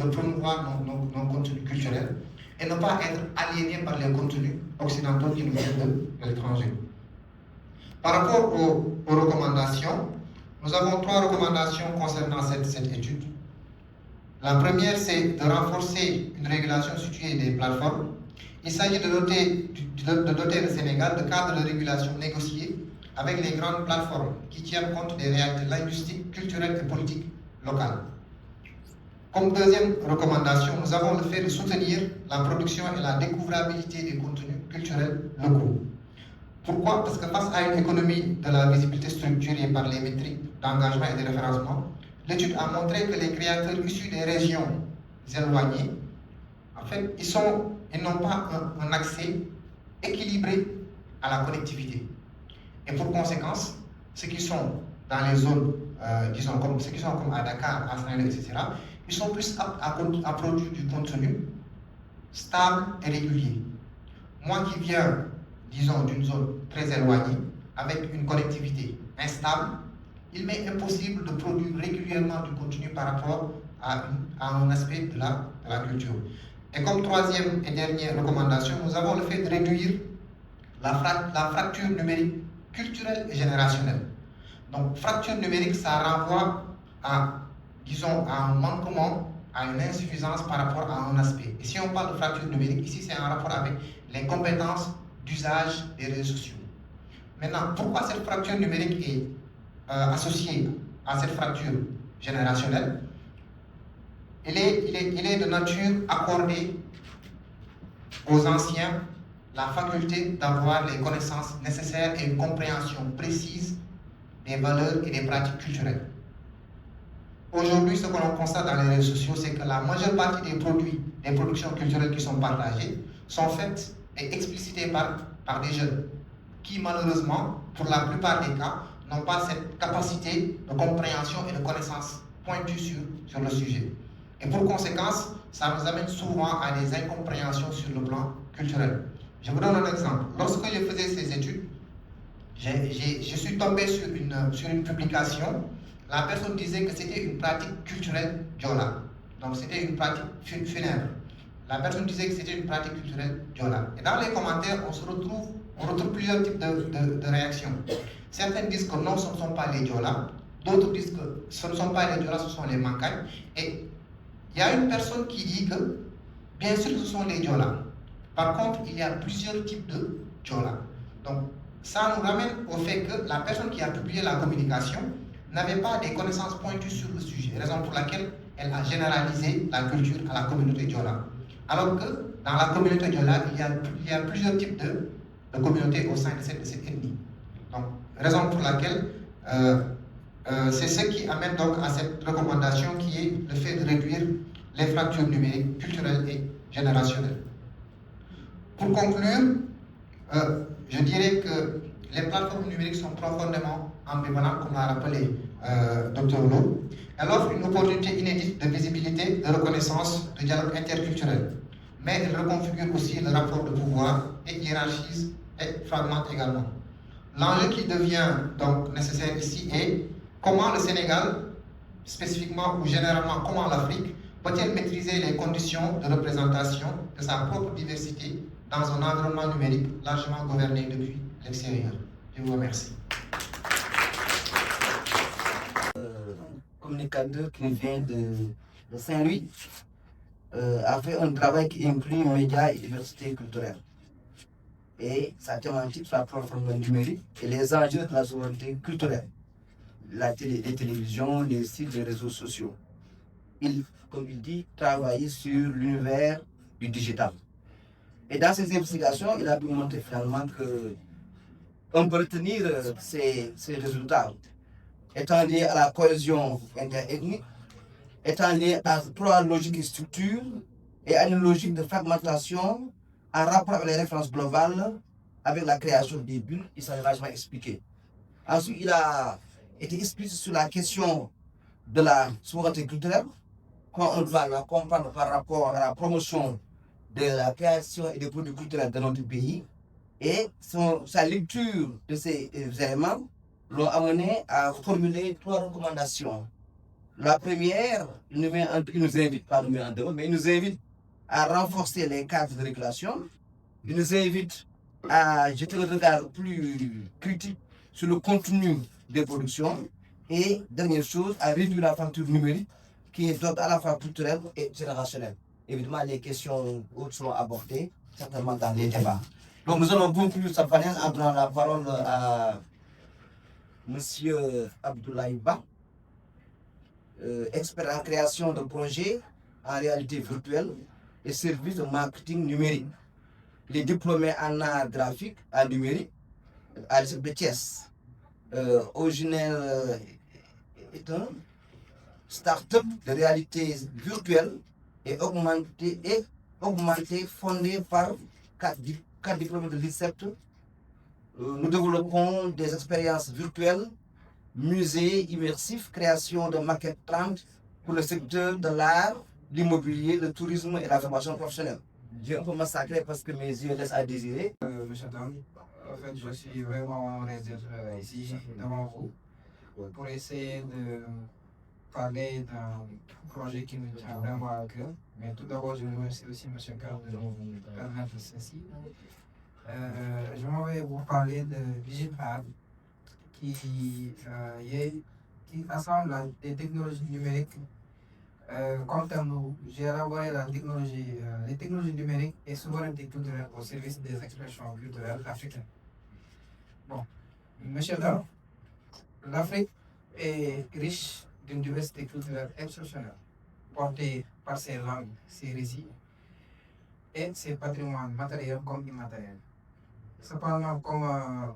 promouvoir nos contenus culturels et ne pas être aliénés par les contenus occidentaux qui nous viennent de l'étranger. Par rapport aux recommandations, nous avons 3 recommandations concernant cette étude. La première, c'est de renforcer une régulation située des plateformes. Il s'agit de doter le Sénégal de cadres de régulation négociés avec les grandes plateformes qui tiennent compte des réalités linguistiques, culturelles et politiques locales. Comme deuxième recommandation, nous avons le fait de soutenir la production et la découvrabilité des contenus culturels locaux. Pourquoi? Parce que face à une économie de la visibilité structurée par les métriques d'engagement et de référencement, l'étude a montré que les créateurs issus des régions éloignées, en fait, ils n'ont pas un accès équilibré à la connectivité. Et pour conséquence, ceux qui sont dans les zones, disons, ceux qui sont comme à Dakar, à Saint-Louis, etc., ils sont plus aptes à produire du contenu stable et régulier. Moi qui viens, disons, d'une zone très éloignée, avec une connectivité instable, il m'est impossible de produire régulièrement du contenu par rapport à un aspect de la culture. Et comme troisième et dernière recommandation, nous avons le fait de réduire la fracture numérique culturelle et générationnelle. Donc, fracture numérique, ça renvoie à, disons, à un manquement, à une insuffisance par rapport à un aspect. Et si on parle de fracture numérique, ici, c'est en rapport avec les compétences d'usage des réseaux sociaux. Maintenant, pourquoi cette fracture numérique est associée à cette fracture générationnelle? Il est de nature accordée aux anciens la faculté d'avoir les connaissances nécessaires et une compréhension précise des valeurs et des pratiques culturelles. Aujourd'hui, ce que l'on constate dans les réseaux sociaux, c'est que la majeure partie des produits, des productions culturelles qui sont partagées, sont faites et explicitées par des jeunes qui, malheureusement, pour la plupart des cas, n'ont pas cette capacité de compréhension et de connaissance pointue sur le sujet. Et pour conséquence, ça nous amène souvent à des incompréhensions sur le plan culturel. Je vous donne un exemple. Lorsque je faisais ces études, je suis tombé sur une publication. La personne disait que c'était une pratique culturelle Diola. Donc c'était une pratique funèbre. La personne disait que c'était une pratique culturelle Diola. Et dans les commentaires, on retrouve plusieurs types de réactions. Certains disent que non, ce ne sont pas les Diola. D'autres disent que ce ne sont pas les Diola, ce sont les Mankai. Et il y a une personne qui dit que, bien sûr, ce sont les Diola. Par contre, il y a plusieurs types de Diola. Donc, ça nous ramène au fait que la personne qui a publié la communication n'avait pas des connaissances pointues sur le sujet, raison pour laquelle elle a généralisé la culture à la communauté Diola. Alors que dans la communauté Diola, il y a plusieurs types de communautés au sein de cette ethnie. Donc, raison pour laquelle c'est ce qui amène donc à cette recommandation qui est le fait de réduire les fractures numériques, culturelles et générationnelles. Pour conclure, je dirais que les plateformes numériques sont profondément ambivalentes, comme l'a rappelé Dr. Lo. Elles offrent une opportunité inédite de visibilité, de reconnaissance, de dialogue interculturel. Mais elles reconfigurent aussi le rapport de pouvoir et hiérarchisent et fragmentent également. L'enjeu qui devient donc nécessaire ici est comment le Sénégal, spécifiquement ou généralement comment l'Afrique, peut-elle maîtriser les conditions de représentation de sa propre diversité dans un environnement numérique largement gouverné depuis l'extérieur. Je vous remercie. Communicateur qui vient de Saint-Louis a fait un travail qui inclut médias et diversité culturelle. Et sa thématique sur la plateforme numérique et les enjeux de la souveraineté culturelle. Les télévisions, les sites, les réseaux sociaux. Comme il dit, travailler sur l'univers du digital. Et dans ses investigations, il a pu montrer finalement qu'on peut retenir ces résultats étant liés à la cohésion interethnique, étant liés à trois logiques et structures et à une logique de fragmentation en rapport avec les références globales, avec la création des bulles, il s'en est largement expliqué. Ensuite, il a été explicité sur la question de la souveraineté culturelle, quand on doit la comprendre par rapport à la promotion de la création et des produits culturels de notre pays. Et sa lecture de ces éléments l'ont amené à formuler trois recommandations. La première, il nous invite à renforcer les cadres de régulation. Il nous invite à jeter un regard plus critique sur le contenu des productions. Et dernière chose, à réduire la fracture numérique qui est à la fois culturelle et générationnelle. Évidemment, les questions autres seront abordées certainement dans les débats. Donc nous allons conclure cette panel en donnant la parole à M. Abdoulaye Ba, expert en création de projets en réalité virtuelle et services de marketing numérique. Il est diplômé en art graphique, en numérique, à l'ICEP de Thiès. Originaire est un start-up de réalité virtuelle et augmentée fondé par quatre diplômés de l'ICEP. Nous développons des expériences virtuelles, musées immersifs, création de maquettes 30 pour le secteur de l'art, l'immobilier, le tourisme et la formation professionnelle. J'ai un peu massacré parce que mes yeux laissent à désirer. Monsieur Tam, en fait, je suis vraiment honoré d'être ici devant vous pour essayer de parler d'un projet qui nous tient vraiment à cœur. Mais tout d'abord, je remercie aussi M. Carl de nous permettre ceci. Je m'en vais vous parler de Digital qui assemble des technologies numériques. Comme terme, j'ai élaboré les technologies numériques et souveraineté culturelle au service des expressions culturelles africaines. Bon, monsieur Daro, l'Afrique est riche d'une diversité culturelle exceptionnelle, portée par ses langues, ses récits et ses patrimoines matériels comme immatériels. Cependant, comme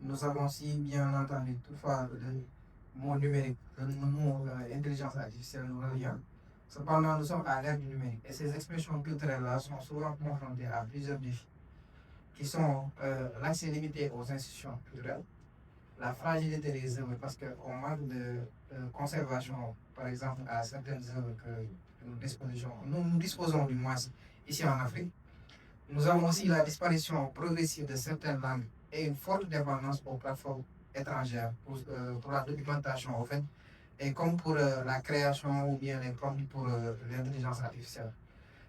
nous avons si bien entendu toutefois le mot numérique, le mot intelligence artificielle nous revient. Cependant, nous sommes à l'ère du numérique et ces expressions culturelles-là sont souvent confrontées à plusieurs défis qui sont l'accès limité aux institutions culturelles, la fragilité des œuvres parce qu'on manque de conservation, par exemple, à certaines œuvres que nous disposons du moins ici en Afrique. Nous avons aussi la disparition progressive de certaines langues et une forte dépendance aux plateformes étrangères pour la documentation, en fait, et comme pour la création ou bien les prompts pour l'intelligence artificielle.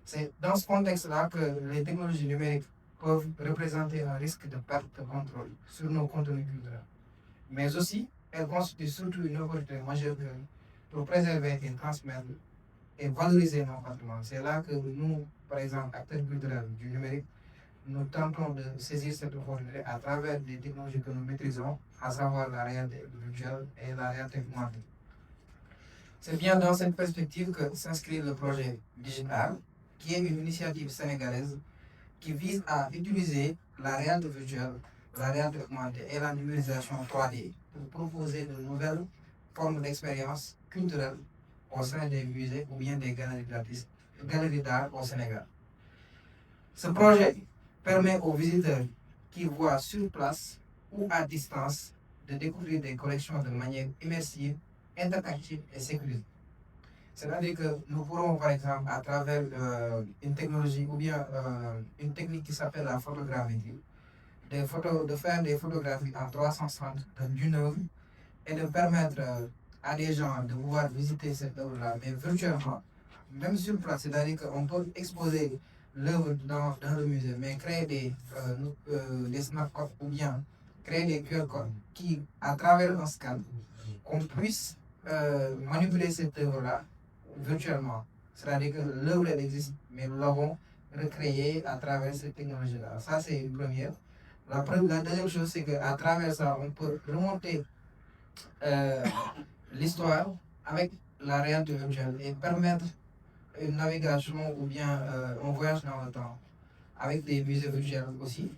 C'est dans ce contexte-là que les technologies numériques peuvent représenter un risque de perte de contrôle sur nos contenus culturels. Mais aussi, elles constituent surtout une opportunité majeure pour préserver et transmettre et valoriser nos patrimoines. C'est là que nous, par exemple, acteurs culturels du numérique, nous tentons de saisir cette opportunité à travers des technologies que nous maîtrisons, à savoir la réalité virtuelle et la réalité augmentée. C'est bien dans cette perspective que s'inscrit le projet Digital, qui est une initiative sénégalaise qui vise à utiliser la réalité virtuelle, la réalité augmentée et la numérisation 3D pour proposer de nouvelles formes d'expériences culturelles au sein des musées ou bien des galeries d'art au Sénégal. Ce projet permet aux visiteurs qui voient sur place ou à distance de découvrir des collections de manière immersive, interactive et sécurisée. C'est-à-dire que nous pourrons, par exemple, à travers une technologie ou bien une technique qui s'appelle la photogrammétrie, de faire des photographies en 360 d'une œuvre et de permettre à des gens de pouvoir visiter cette œuvre-là, mais virtuellement, même sur place. C'est-à-dire qu'on peut exposer l'œuvre dans le musée, mais créer des snapshots ou bien créer des QR codes qui, à travers un scan, qu'on puisse manipuler cette œuvre-là virtuellement. C'est-à-dire que l'œuvre elle existe, mais nous l'avons recréée à travers cette technologie-là. Ça, c'est une première. La deuxième chose, c'est qu'à travers ça, on peut remonter l'histoire avec la réalité virtuelle et permettre une navigation ou bien un voyage dans le temps avec des musées virtuels aussi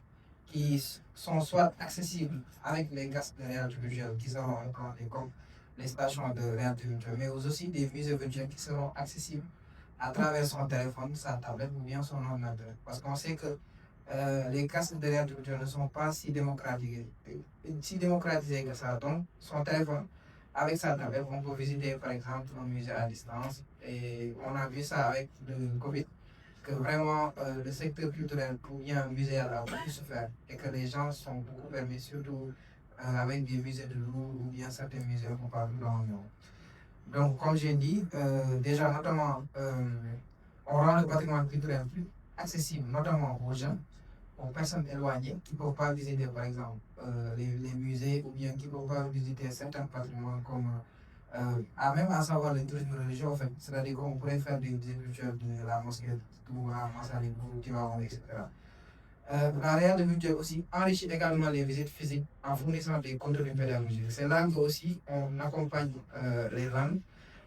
qui sont soit accessibles avec les casques de réalité virtuelle qui seront implantés comme les stations de réalité virtuelle, mais aussi des musées virtuels qui seront accessibles à travers son téléphone, sa tablette ou bien son ordinateur. Parce qu'on sait que les casques de réalité virtuelle ne sont pas si démocratisés que ça. Donc, son téléphone, avec sa tablette, on peut visiter par exemple un musée à distance. Et on a vu ça avec le Covid, que vraiment le secteur culturel ou bien muséal a beaucoup souffert et que les gens sont beaucoup permis, surtout avec des musées de Louvre ou bien certains musées un peu partout dans le monde. Donc, comme j'ai dit, déjà, notamment, on rend le patrimoine culturel plus accessible, notamment aux jeunes, aux personnes éloignées qui ne peuvent pas visiter, par exemple, les musées ou bien qui ne peuvent pas visiter certains patrimoines comme, même à savoir le tourisme religieux, en fait. C'est-à-dire qu'on pourrait faire des visites virtuelles de la mosquée de Touba, Massalikou, Tivaouane, etc. La réalité virtuelle aussi enrichit également les visites physiques en fournissant des contenus pédagogiques. C'est là que aussi on accompagne les langues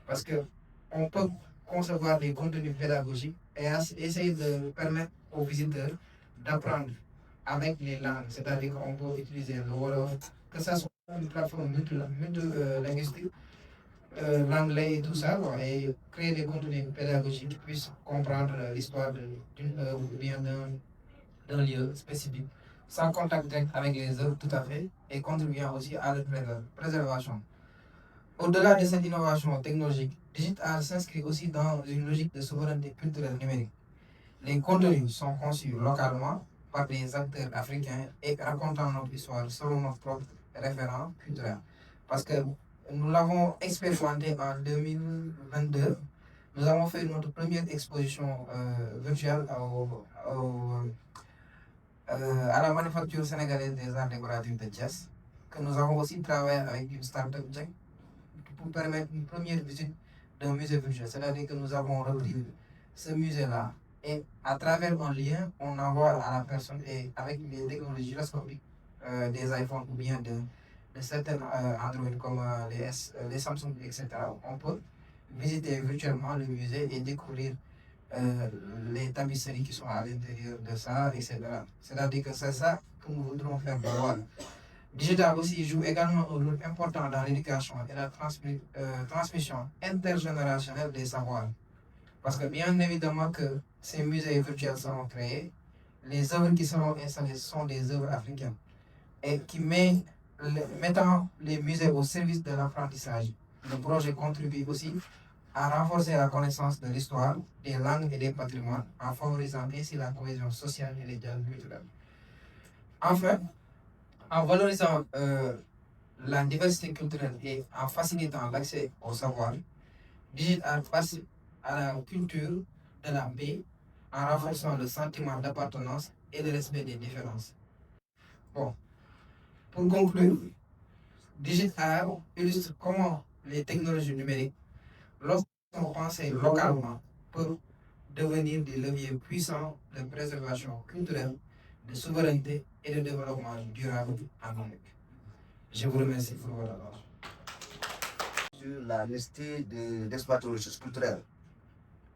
parce qu'on peut concevoir des contenus pédagogiques et essayer de permettre aux visiteurs d'apprendre avec les langues. C'est-à-dire qu'on peut utiliser le Wolof, que ce soit une plateforme multilinguistique, l'anglais et tout ça, et créer des contenus pédagogiques qui puissent comprendre l'histoire d'une œuvre ou bien d'un lieu spécifique, sans contact direct avec les œuvres tout à fait, et contribuant aussi à leur préservation. Au-delà de cette innovation technologique, Digital s'inscrit aussi dans une logique de souveraineté culturelle numérique. Les contenus sont conçus localement par des acteurs africains et racontant notre histoire selon notre propre référent culturel. Parce que nous l'avons expérimenté en 2022. Nous avons fait notre première exposition virtuelle à la Manufacture sénégalaise des arts décoratifs de Thiès, que nous avons aussi travaillé avec une start-up pour permettre une première visite d'un musée virtuel. C'est-à-dire que nous avons repris ce musée-là et à travers un lien, on envoie à la personne et avec les technologies gyroscopiques des iPhones ou bien de certaines Android comme les Samsung, etc. On peut visiter virtuellement le musée et découvrir les tapisseries qui sont à l'intérieur de ça, etc. C'est-à-dire que c'est ça que nous voudrons faire valoir. Digital aussi joue également un rôle important dans l'éducation et la transmission intergénérationnelle des savoirs. Parce que bien évidemment que ces musées virtuels seront créés, les œuvres qui seront installées sont des œuvres africaines et qui mettant les musées au service de l'apprentissage. Le projet contribue aussi à renforcer la connaissance de l'histoire, des langues et des patrimoines, en favorisant ainsi la cohésion sociale et les dialogues culturels. Enfin, en valorisant la diversité culturelle et en facilitant l'accès au savoir, Digital participe à la culture de la paix en renforçant le sentiment d'appartenance et le respect des différences. Bon, pour conclure, Digital illustre comment les technologies numériques, lorsqu'on pense localement, peuvent devenir des leviers puissants de préservation culturelle, de souveraineté et de développement durable en Afrique. Je vous remercie pour votre attention. Sur la nécessité d'exploiter les ressources culturelles,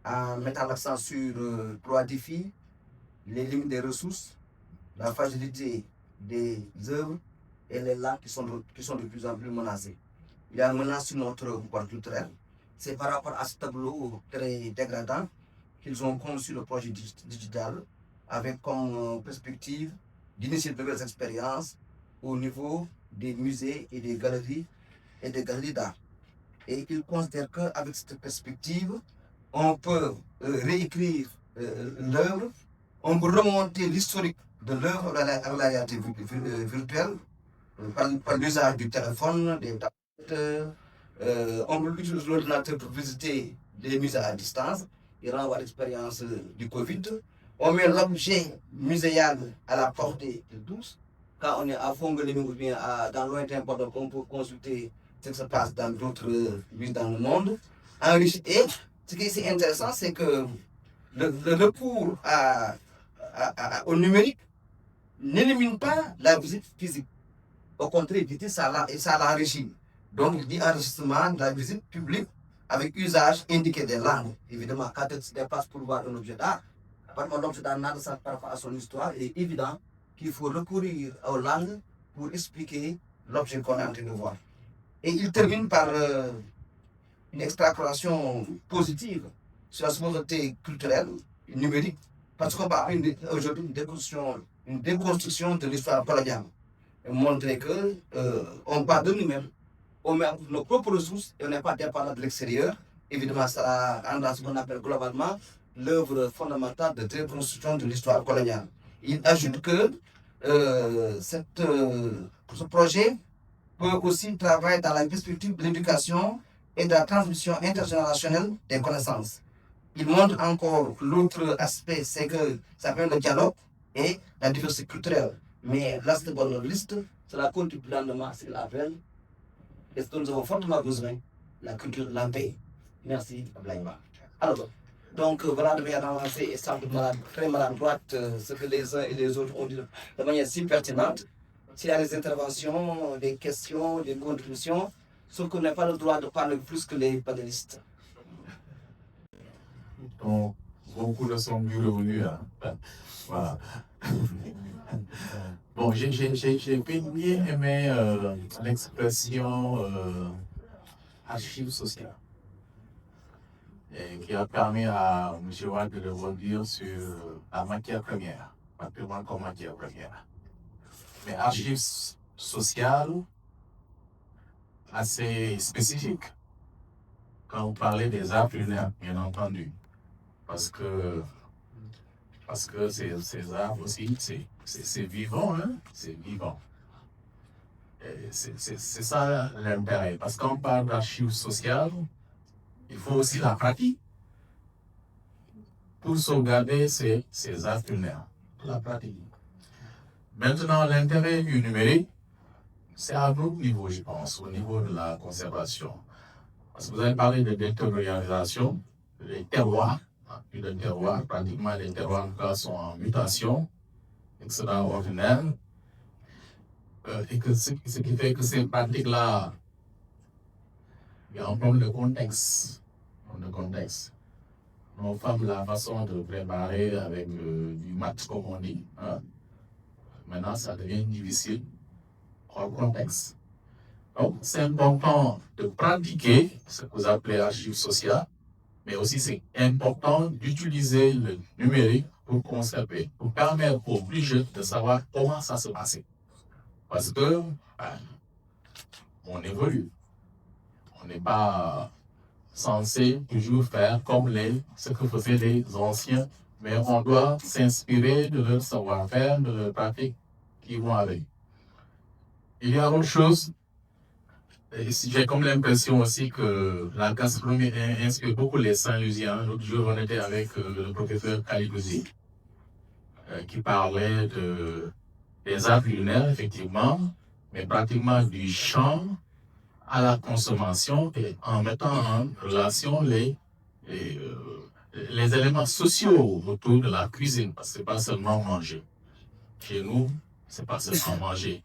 en mettant l'accent sur 3 défis, les limites des ressources, la fragilité des œuvres et les langues qui sont de plus en plus menacées. Il y a une menace sur notre pouvoir culturel. C'est par rapport à ce tableau très dégradant qu'ils ont conçu le projet digital avec comme perspective d'initier de nouvelles expériences au niveau des musées et des galeries d'art. Et ils considèrent qu'avec cette perspective, on peut réécrire l'œuvre, on peut remonter l'historique de l'œuvre à la réalité virtuelle par l'usage du téléphone, des tablettes. On peut utiliser l'ordinateur pour visiter des musées à distance et renvoie l'expérience du Covid. On met l'objet muséal à la portée de tous. Quand on est à Fongolimbi ou bien dans lointain, on peut consulter ce qui se passe dans d'autres musées dans le monde. Et ce qui est intéressant, c'est que le recours au numérique n'élimine pas la visite physique. Au contraire, il dit ça l'enrichit. Donc, il dit enrichissement de la visite publique avec usage indiqué des langues. Évidemment, quand elle se dépasse pour voir un objet d'art, à partir de l'objet d'art par rapport à son histoire, il est évident qu'il faut recourir aux langues pour expliquer l'objet qu'on est en train de voir. Et il termine par une extrapolation positive sur la souveraineté culturelle, numérique, parce qu'on va avoir aujourd'hui une déconstruction de l'histoire coloniale. Et montrer qu'on part de nous-mêmes, on met nos propres ressources et on n'est pas dépendant de l'extérieur. Évidemment, ça rentre dans ce qu'on appelle globalement l'œuvre fondamentale de déconstruction de l'histoire coloniale. Il ajoute que ce projet peut aussi travailler dans la perspective de l'éducation et de la transmission intergénérationnelle des connaissances. Il montre encore l'autre aspect, c'est que ça s'appelle le dialogue et la diversité culturelle. Mais là, c'est dans notre liste, cela contribue pleinement à ce qu'il appelle, et ce dont nous avons fortement besoin, la culture de la paix. Merci, Ablaïma. Alors, donc voilà, de manière avancée et simplement très maladroite, ce que les uns et les autres ont dit de manière si pertinente. S'il y a des interventions, des questions, des contributions, sauf qu'on n'a pas le droit de parler plus que les panélistes. Donc, beaucoup ne sont mieux revenus. Hein. Voilà. Bon, j'ai bien aimé l'expression archive sociale, et qui a permis à M. Wade de rebondir sur la matière première, patrimoine comme matière première. Mais archive sociale assez spécifique, quand vous parlez des arts lunaires, bien entendu. Parce que ces arts aussi, c'est vivant, hein? C'est vivant. C'est ça l'intérêt. Parce qu'on parle d'archives sociales, il faut aussi la pratique pour sauvegarder ces arts lunaires. La pratique. Maintenant, l'intérêt du numérique, c'est à un autre niveau, je pense, au niveau de la conservation. Parce que vous avez parlé de déterritorialisation, les terroirs, plus de terroirs, pratiquement les terroirs en tout cas, sont en mutation, extraordinaire, et que ce qui fait que ces pratiques-là, il y a un problème de contexte. Nos femmes, la façon de préparer avec du mat, comme on dit, hein. Maintenant, ça devient difficile hors contexte. Donc, c'est important de pratiquer ce que vous appelez archives sociales, mais aussi c'est important d'utiliser le numérique pour conserver, pour permettre aux plus jeunes de savoir comment ça se passait. Parce que on évolue. On n'est pas censé toujours faire comme ce que faisaient les anciens, mais on doit s'inspirer de leur savoir-faire, de leurs pratiques qui vont avec. Il y a autre chose. J'ai comme l'impression aussi que la gastronomie inspire beaucoup les Saint-Louisiens. L'autre jour, on était avec le professeur Kalidouzi, qui parlait des arts culinaires, effectivement, mais pratiquement du champ à la consommation et en mettant en relation les éléments sociaux autour de la cuisine, parce que ce n'est pas seulement manger. Chez nous, ce n'est pas seulement manger.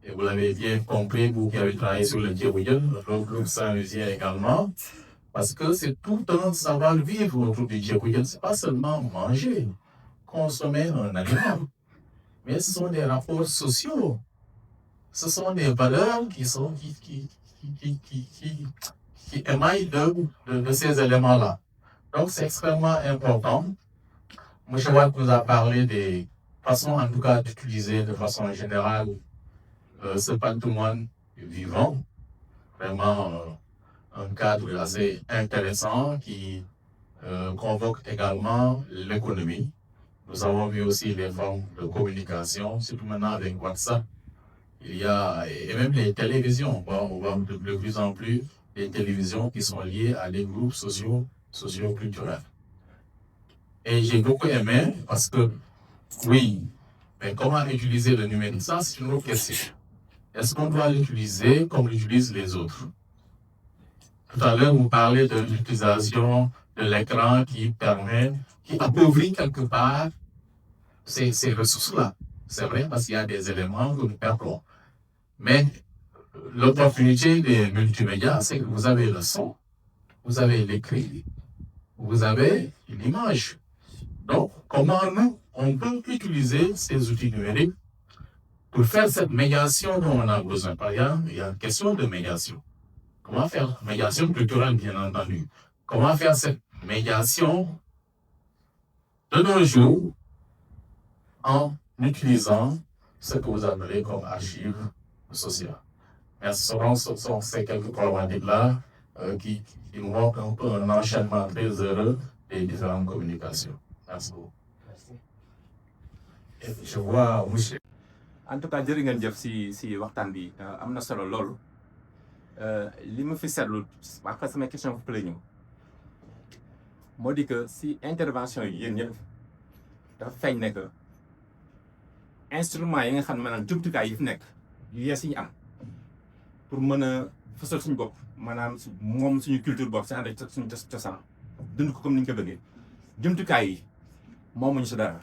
Et vous l'avez bien compris, vous qui avez travaillé sur le djebouillon, le groupe Saint-Louisien également, parce que c'est tout un savoir-vivre autour du djebouillon. Ce n'est pas seulement manger, consommer un aliment, mais ce sont des rapports sociaux. Ce sont des valeurs qui émaillent de ces éléments-là. Donc, c'est extrêmement important. M. Watt nous a parlé des façons, en tout cas, d'utiliser de façon générale ce patrimoine vivant. Vraiment un cadre assez intéressant qui convoque également l'économie. Nous avons vu aussi les formes de communication, surtout maintenant avec WhatsApp. Il y a, et même les télévisions, on voit de plus en plus des télévisions qui sont liées à des groupes socio-culturels. Et j'ai beaucoup aimé parce que, oui, mais comment utiliser le numérique? Ça, c'est une autre question. Est-ce qu'on doit l'utiliser comme l'utilisent les autres? Tout à l'heure, vous parlez de l'utilisation de l'écran qui appauvrit quelque part ces ressources-là. C'est vrai parce qu'il y a des éléments que nous perdons. Mais l'opportunité des multimédias, c'est que vous avez le son, vous avez l'écrit, vous avez l'image. Donc, comment on peut utiliser ces outils numériques pour faire cette médiation dont on a besoin? Par exemple, il y a une question de médiation. Comment faire médiation culturelle, bien entendu? Comment faire cette médiation de nos jours en utilisant ce que vous appelez comme archives sociales? Mais ce sont ces quelques problématiques-là qui nous montrent un peu un enchaînement très heureux des différentes communications. Merci beaucoup. Merci. Je vois monsieur. En tout cas jërë ngeen jëf si waxtaan bi am na solo loolu li ma fi seetlu après sama question foofu la ñëw moo di que si intervention yi yéen ñëpp dafa feeñ ne que instrument yi nga xam ne maanaam jumtukaay yi fi nekk yu yees yi ñu am pour mën a fësal suñu bopp maanaam moom suñu culture bopp si ànd ak suñu cosaan dund ko comme ni ñu ko bëggee jumtukaay yi moomuñu si dara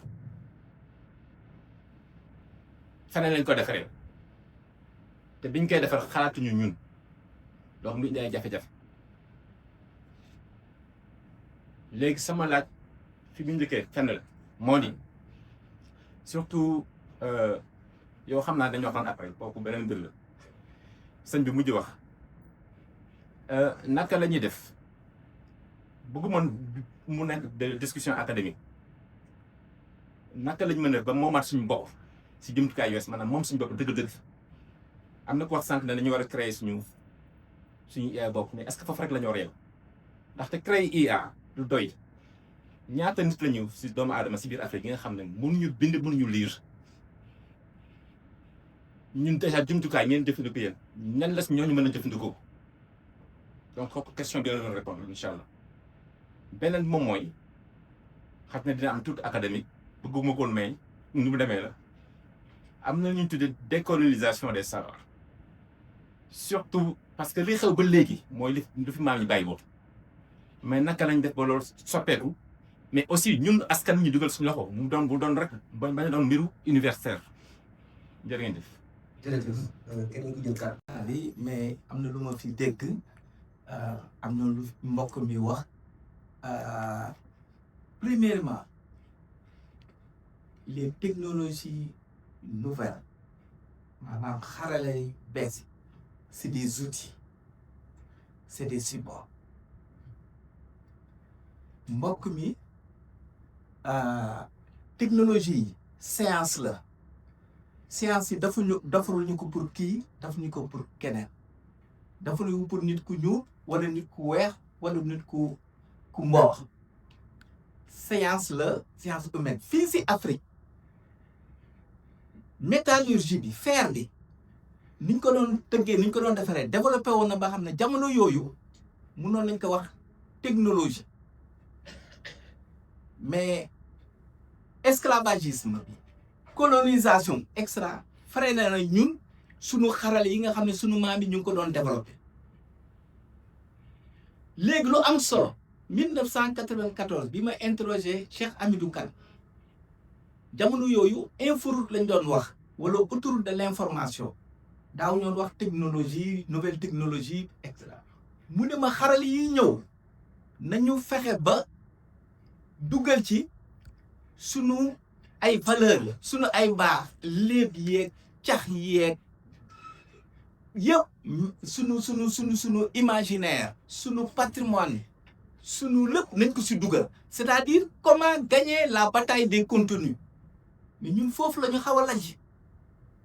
feneen lañ ko defaree te biñ koy defar xalaatuñu ñun donc mu indi ay jafe-jafe léegi sama laaj fi mu njëkkee fenn la moo di surtout yow xam naa dañoo waxoon après kooku beneen mbir la sëñ bi mujj wax naka la ñuy def bëggumoon mu nekk de discussion académique naka lañ mën a def ba moomaat suñu bopp si jumtukaay yooyu maanaam moom suñu bopp dëgg-dëgg am na ko wax sànq ne dañu war a créer suñu IA bopp mais est-ce que foofu rek la ñu war a yem ndaxte créer IA du doy ñaata nit la ñu si doomu aadama si biir Afrique yi nga xam ne mënuñu bind mënuñu lire ñun déjà jumtukaay ngeen jëfandikoo yéen ñan la si ñooñu mën a jëfandikoo donc kooku question bi la doon répondre incha allah beneen moom mooy xam ne dina am tuuti académique bëgguma ko woon may nu mu demee la am na ñu tuddee décolonisation des savoirs surtout parce que li xew ba léegi mooy li fi maam yi bàyyi woon mais naka lañ def ba loolu soppeeku mais aussi ñun askan ñu dugal suñu loxo mu doon rek bañ a doon mbiru universitaire jërë ngeen jëf. jërëjëf keneen ku jël kàddu. bi mais am na lu ma fi dégg am na lu mbokk mi wax premièrement les technologies nouvelles maanaam xarala yu bees c'est des outils c'est des supports mbokk mi technologie yi science la science yi defaruñu ko pour kii defuñu ko pour keneen defaruñu ko pour nit ku ñuul wala nit ku weex wala nit ku mboox science la science humaine fii si Afrique métallurgie bi fer bi niñ ko doon tëggee niñ ko doon defaree développé woon na ba xam ne jamono yooyu mënoon nañ ko wax technologie mais esclavagisme bi colonisation extra freiné na ñun sunu xarale yi nga xam ne sunu maam yi ñu ngi ko doon développé léegi lu am solo 1994 bi ma interrogé Cheikh Hamidou Kane jamono yooyu inforoute lañ doon wax wala autoroute de l'information daaw ñoon wax technologie nouvelle technologie et cetera mu ne ma xarale yi ñëw nañu fexe ba dugal ci sunu ay valeur sunu ay baax léeb yeeg cax yeeg yëpp sunu imaginaire sunu patrimoine sunu lépp nañ ko si dugal c'est-à-dire comment gagner la bataille des contenus mais ñun foofu la ñu xaw a laj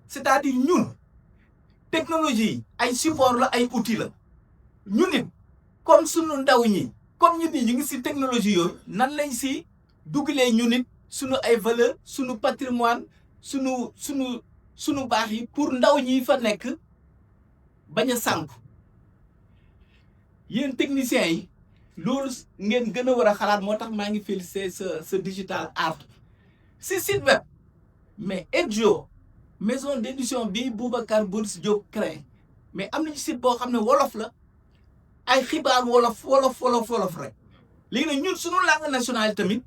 c'est-à-dire ñun technologie ay support la ay outils la ñun it comme sunu ndaw ñi comme ñun ñu ngi si technologie yooyu nan lañ si dugalee ñun it sunu ay valeur sunu patrimoine sunu baax yi pour ndaw ñi fa nekk bañ a sànku yéen techniciens yi loolu ngeen gën a war a xalaat moo tax maa ngi félicité sa digital art si site web mais Edjo maison d'édition bi Boubacar Boris Diop créé mais am nañu site boo xam ne wolof la ay xibaar wolof rek léegi nag ñun sunu langue nationale tamit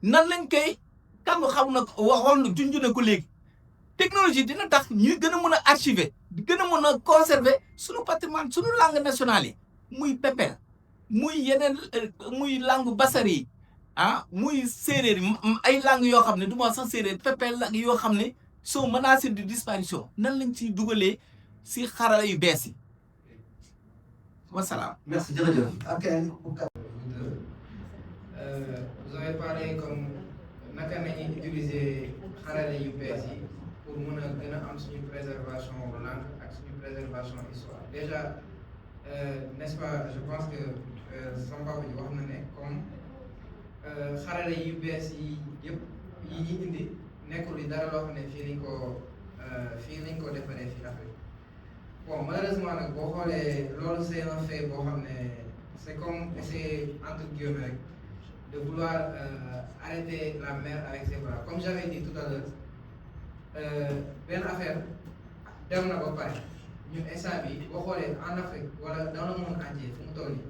nan lañ koy kan xam na waxoon junj na ko léegi technologie dina tax ñuy gën a mën a archiver di gën a mën a conserver sunu patrimoine sunu langue nationale yi muy pepel muy yeneen muy langue basari yi muy séeréer yi ay langue yoo xam ne du ma sax séeréer pepel la yoo xam ne sont menacées de disparition nan lañ ciy dugalee si xarala yu bees yi wasalaam. merci jërëjëf. Vous avez parlé comme naka nañuy utiliser xarala yu bees yi pour mën a gën a am suñu préservation langue ak suñu préservation histoire déjà n'est-ce pas je pense que sama papa ji wax na ne comme xarala yu bees yi yëpp yi ñuy indi nekkul li dara loo xam ne fii lañ ko defaree fii Afrique bon malheureusement nag boo xoolee loolu c'est un fait boo xam ne c'est comme essayer entre guillemets rek de vouloir arrêter la mer avec ses bras comme j'avais dit tout à l'heure benn affaire dem na ba pare ñun instant bi boo xoolee en Afrique wala dans le monde entier fu mu toll nii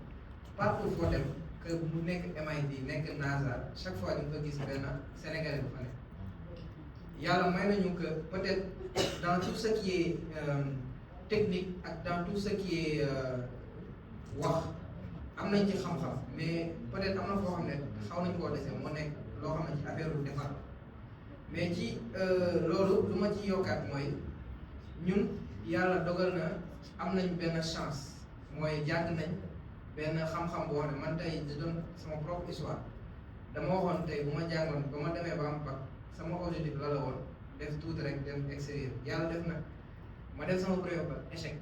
partout foo dem que mu nekk MIT nekk NASA chaque fois di nga fa gis benn Sénégalais bu fa nekk yàlla may nañu que peut-être dans tout ce qui est technique ak dans tout ce qui est wax am nañ ci xam-xam mais peut-être am na foo xam ne xaw nañ koo dese moo nekk loo xam ne ci affaire lu defar mais ci loolu lu ma ci yokkaat mooy ñun yàlla dogal na am nañ benn chance mooy jàng nañ benn xam-xam boo xam ne man tey di doon sama propre histoire dama waxoon tey bu ma jàngoon ba ma demee ba am bac sama objectif la woon def tuuti rek dem extérieur yàlla def na ma def sama premier bac échec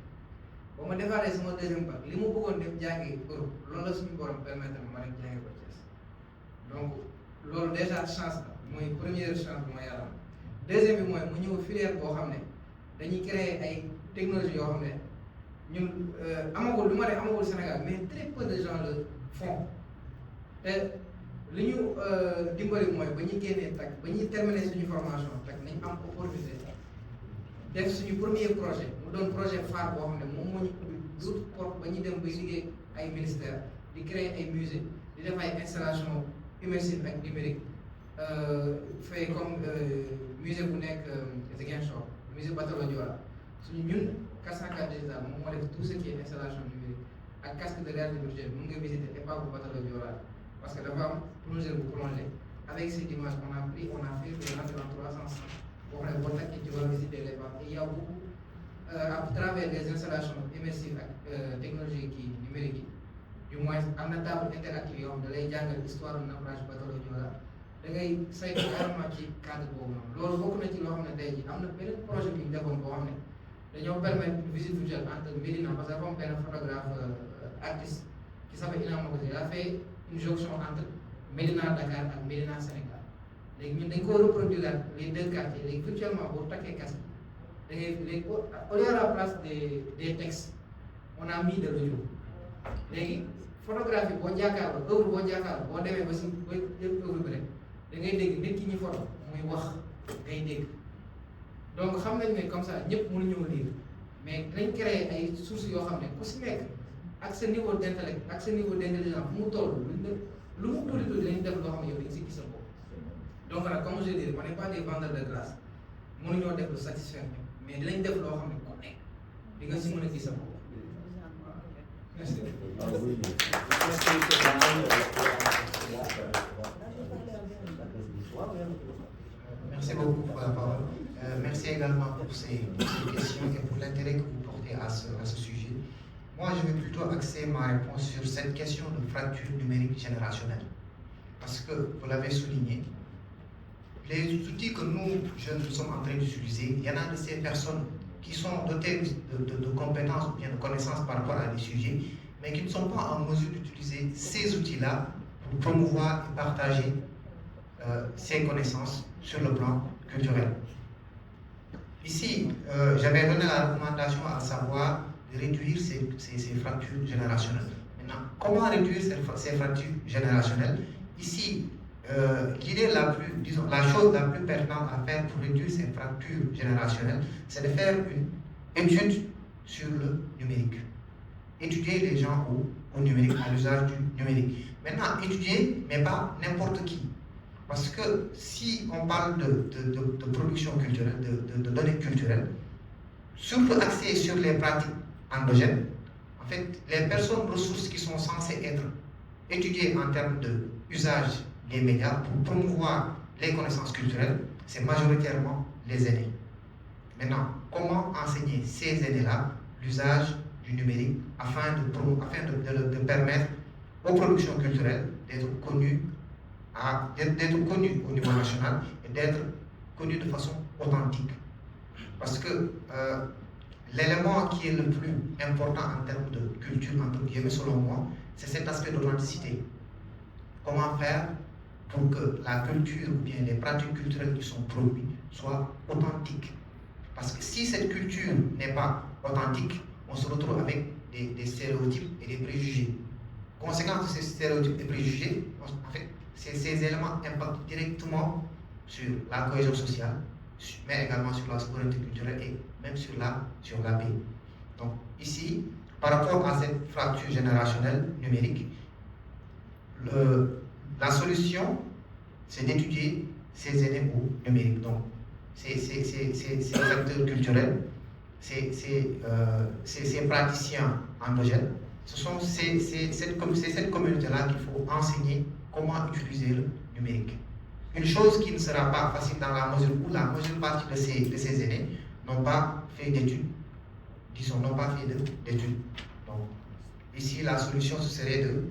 ba ma defaatee sama deuxième bac li ma bëggoon dem jàngi Europe loolu la suñu borom permettre ma dem jàngi ko Thiès donc loolu déjà chance la mooy première chance bu ma yàlla am deuxième bi mooy mu ñëw filière boo xam ne dañuy créer ay technologie yoo xam ne ñun amagul lu ma ne amagul Sénégal mais très peu de gens le font te li ñu dimbali mooy ba ñuy génnee tak ba ñuy terminer suñu formation tak nañ am opportunité def suñu premier projet mu doon projet phare boo xam ne moom moo ñu ubbi d'autres portes ba ñuy dem bay liggéey ay ministères di créer ay musées di def ay installation immersive ak numérique fait comme musée bu nekk Ziguinchor musée Batalo Diola suñu ñun 404 digital moom moo def tout ce qui est installation numérique ak casque de réalité virtuelle mun nga visiter épave bu Batalo Diola parce que dafa am plongeur bu plongé avec cette image on a fait environ 300 boo xam ne boo takkee ci war visiter l'épave et il y a beaucoup à travers les installations immersives ak technologie kii numérique yi du moins am na table interactive yoo xam da lay jàngal histoire du naufrage Batalo Diola da ngay saytu carrément ci cadre boobu noonu loolu bokk na ci loo xam ne tey jii am na beneen projet bi ñu defoon boo xam ne dañoo permettre une visite virtuelle entre Médina parce que dafa am benn photographe artiste qui s'appelle Ina Mokosi il a fait une jonction entre Médina Dakar ak Médina Sénégal léegi ñun dañ ko reproduire les deux quartiers léegi virtuellement boo takkee casque da ngay léegi au lieu à la place des textes on a mis de l'audio léegi photographie boo jàkkaarloo œuvre boo jàkkaarloo boo demee ba si ba jël œuvre bi rek da ngay dégg nit ki ñu photo muy wax ngay dégg donc xam nañ ne comme ça ñëpp mënuñoo lire mais dinañ créer ay sources yoo xam ne ku si nekk ak sa niveau d' intellect ak sa niveau d' intelligence fu mu toll lu mu tuuti tuuti dinañ def loo xam ne yow dañ si gis sa bopp donc nag comme je dis on n'est pas des vendeurs de grâce mënuñoo def lu satisfaire ñëpp mais dinañ def loo xam ne ku nekk di nga si mën a gis sa bopp merci. Merci beaucoup pour la parole. Merci également pour ces questions et pour l'intérêt que vous portez à ce sujet. Moi, je vais plutôt axer ma réponse sur cette question de fracture numérique générationnelle. Parce que, vous l'avez souligné, les outils que nous, jeunes, nous sommes en train d'utiliser, il y en a de ces personnes qui sont dotées de compétences ou bien de connaissances par rapport à des sujets, mais qui ne sont pas en mesure d'utiliser ces outils-là pour promouvoir et partager ces connaissances sur le plan culturel. Ici, j'avais donné la recommandation à savoir de réduire ces fractures générationnelles. Maintenant, comment réduire ces fractures générationnelles? Ici, l'idée la chose la plus pertinente à faire pour réduire ces fractures générationnelles, c'est de faire une étude sur le numérique. Étudier les gens au numérique, à l'usage du numérique. Maintenant, étudier, mais pas n'importe qui. Parce que si on parle de production culturelle, de données culturelles, surtout axées sur les pratiques endogènes, en fait, les personnes ressources qui sont censées être étudiées en termes d'usage des médias pour promouvoir les connaissances culturelles, c'est majoritairement les aînés. Maintenant, comment enseigner ces aînés-là l'usage du numérique afin de permettre aux productions culturelles d'être connues au niveau national et d'être connues de façon authentique. Parce que l'élément qui est le plus important en termes de culture, entre guillemets, selon moi, c'est cet aspect d'authenticité. Comment faire pour que la culture ou bien les pratiques culturelles qui sont produites soient authentiques. Parce que si cette culture n'est pas authentique, on se retrouve avec des stéréotypes et des préjugés. Conséquence de ces stéréotypes et préjugés, en fait, ces éléments impactent directement sur la cohésion sociale, mais également sur la souveraineté culturelle et même sur la paix. Donc ici, par rapport à cette fracture générationnelle numérique, la solution, c'est d'étudier ces aînés au numérique. Donc, ces acteurs culturels, ces praticiens endogènes, c'est cette communauté-là qu'il faut enseigner comment utiliser le numérique. Une chose qui ne sera pas facile dans la mesure où la majeure partie de ces aînés n'ont pas fait d'études, n'ont pas fait d'études. Donc, ici, la solution, ce serait de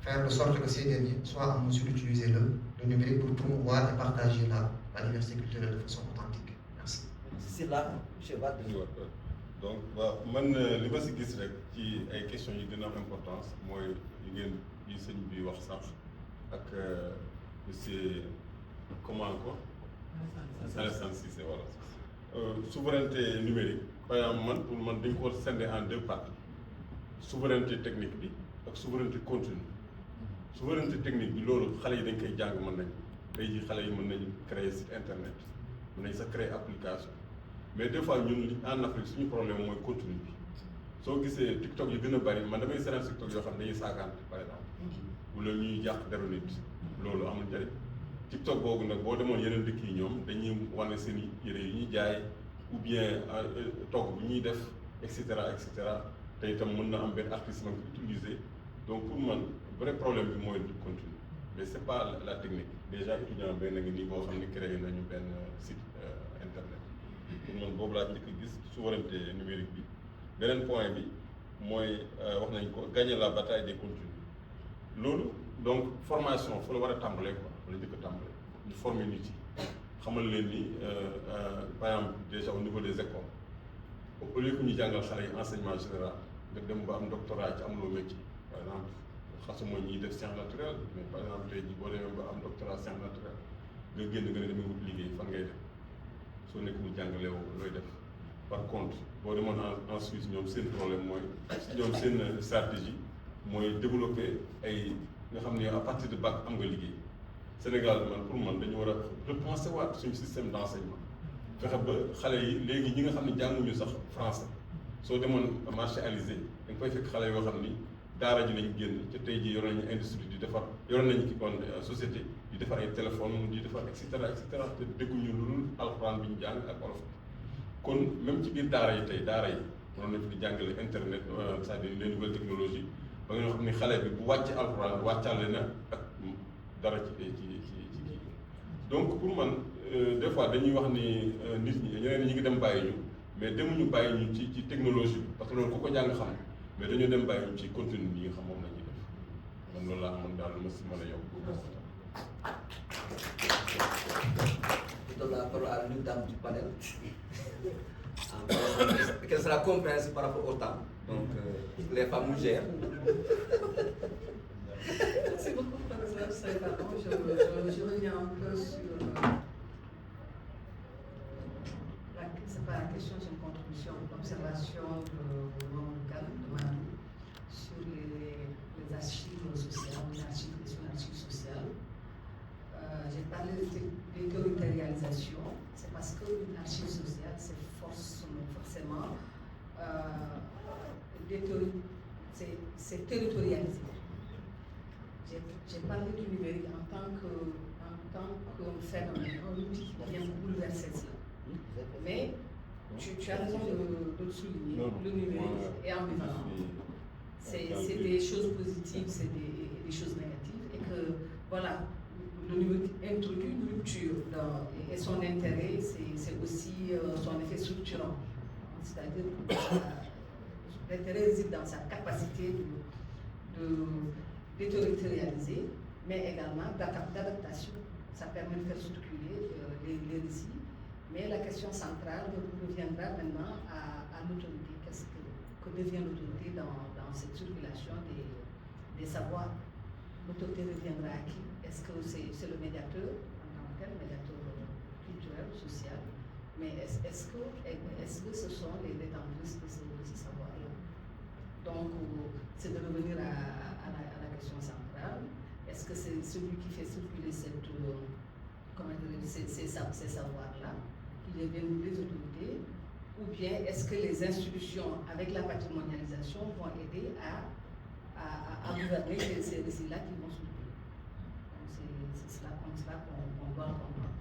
faire de sorte que ces derniers soient en mesure d'utiliser le numérique pour promouvoir et partager la diversité culturelle de façon authentique. Merci. C'est là, je vois donc man li ma si gis rek ci ay questions yi gën a am importance mooy yi sëñ bi wax sax ak monsieur comment quoi Alassane Cissé voilà souveraineté numérique par exemple pour man dañ ko scinder en deux parties souveraineté technique bi ak souveraineté continue. Souveraineté technique bi loolu xale yi dañ koy jàng mën nañ tey jii xale yi mën nañu créer site internet mën nañ sa créer application mais des fois ñun en Afrique suñu problème mooy contenu bi soo gisee TikTok yu gën a bari man damay seetaan TikTok yoo xam ne dañuy saagaante par exemple wala ñuy yàq deru nit loolu amul njëriñ TikTok boobu nag boo demoon yeneen dëkk yi ñoom dañuy wane seen yére yi ñuy jaay ou bien togg bi ñuy def et cetera te itam mën na am benn artiste man ko utiliser donc pour man vrai problème bi mooy du contenu mais c'est pas la technique déjà étudiant benn ngi nii boo xam ne créé nañu benn site internet pour man boobu laa njëkk a gis souveraineté numérique bi beneen point bi mooy wax nañ ko gagner la bataille des contenus loolu donc formation fa la war a tàmbalee quoi wala njëkk a tàmbalee ñu former nit yi xamal leen ni par exemple déjà au niveau des écoles au lieu que ñu jàngal xale yi enseignement général nga dem ba am doctorat ci amuloo métier par exemple xasuma ñiy def science naturelle mais par exemple tey jii boo demee ba am doctorat science naturelle nga génn nga ne demee wut liggéey fan ngay def soo nekkul jàngale looy def par contre boo demoon en Suisse ñoom seen problème mooy ñoom seen stratégie mooy développer ay nga xam ne à partir de bac am nga liggéey Sénégal man pour man dañu war a repenser waat suñu système d'enseignement fexe ba xale yi léegi ñi nga xam ne jànguñu sax français soo demoon marché alizé da nga koy fekk xale yoo xam ni daara ji lañ génn ca tey jii yor nañu industrie di defar yor nañu ki kon société di defar ay téléphone di defar et cetera te dégguñu lu dul alxuraan bi ñu jàng ak olof kon même ci biir daara yi tey daara yi waroon nañu di jàngale internet c'est-à-dire les nouvelles technologies ba nga xam ne xale bi bu wàcc alxuraan wàccaale na ak dara ci donc pour man des fois dañuy wax ni nit ñi ñeneen ñi ngi dem bàyyi ñu mais demuñu bàyyi ñu ci technologie bi parce que loolu ku ko jàng xam mais dañoo dem bàyyi ñu ci contenu yi nga xam moom la ñuy def man loolu laa amoon daal lu ma si mën a yokk. Je donne la parole à l'une dame du panel. Quelle sera compréhensible par rapport au temps. Donc, les femmes nous gèrent. Merci beaucoup, professeur Saïdano. Je reviens un peu sur. C'est pas la question, c'est une contribution, l'observation de Manu sur les archives sociales, les archives sociales. J'ai parlé de territorialisation. C'est parce qu'une archive sociale, c'est forcément c'est territorialisé. J'ai parlé du numérique en tant que phénomène, un outil qui vient bouleverser cela. Mais tu as raison de le souligner, le numérique est ambivalent. C'est des choses positives, c'est des choses négatives, et que voilà, le numérique introduit une rupture et son intérêt, c'est aussi son effet structurant. C'est-à-dire l'intérêt réside dans sa capacité de territorialiser, mais également d'adaptation. Ça permet de faire circuler les récits. Mais la question centrale reviendra maintenant à l'autorité. Qu'est-ce que devient l'autorité dans cette circulation des savoirs? L'autorité reviendra à qui? Est-ce que c'est le médiateur en tant que tel, médiateur culturel, social? Mais est-ce que ce sont les détentrices de ce savoir-là? Donc, c'est de revenir à la question centrale. Est-ce que c'est celui qui fait circuler ces savoirs-là qui deviennent des autorités, ou bien est-ce que les institutions, avec la patrimonialisation, vont aider à gouverner ces récits-là qui vont circuler? C'est cela qu'on doit comprendre.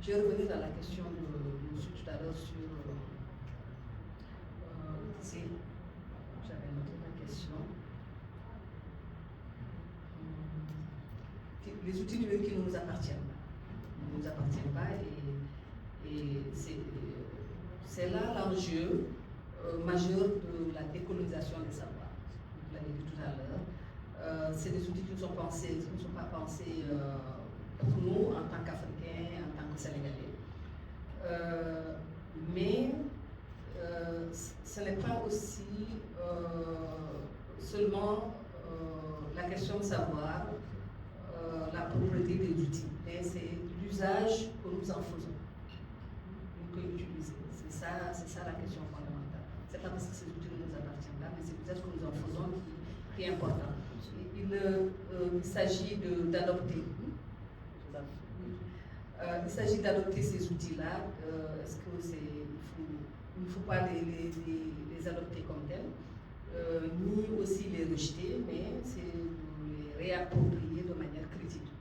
Je vais revenir à la question de monsieur tout à l'heure sur j'avais noté la question. Les outils numériques qui ne nous appartiennent pas. Ne nous appartiennent pas et c'est là l'enjeu majeur de la décolonisation des savoirs. Vous l'avez dit tout à l'heure. C'est des outils qui ne sont pas pensés pour nous en tant qu'Africains, en tant que Sénégalais. Mais ce n'est pas aussi seulement la question de savoir la propriété des outils, mais c'est l'usage que nous en faisons, que nous utilisons. C'est ça la question fondamentale. C'est pas parce que ces outils ne nous appartiennent pas, mais c'est l'usage que nous en faisons qui est important. Il s'agit d'adopter Il s'agit d'adopter ces outils-là. Est-ce que il ne faut pas les adopter comme tels, ni aussi les rejeter, mais c'est les réapproprier de manière critique.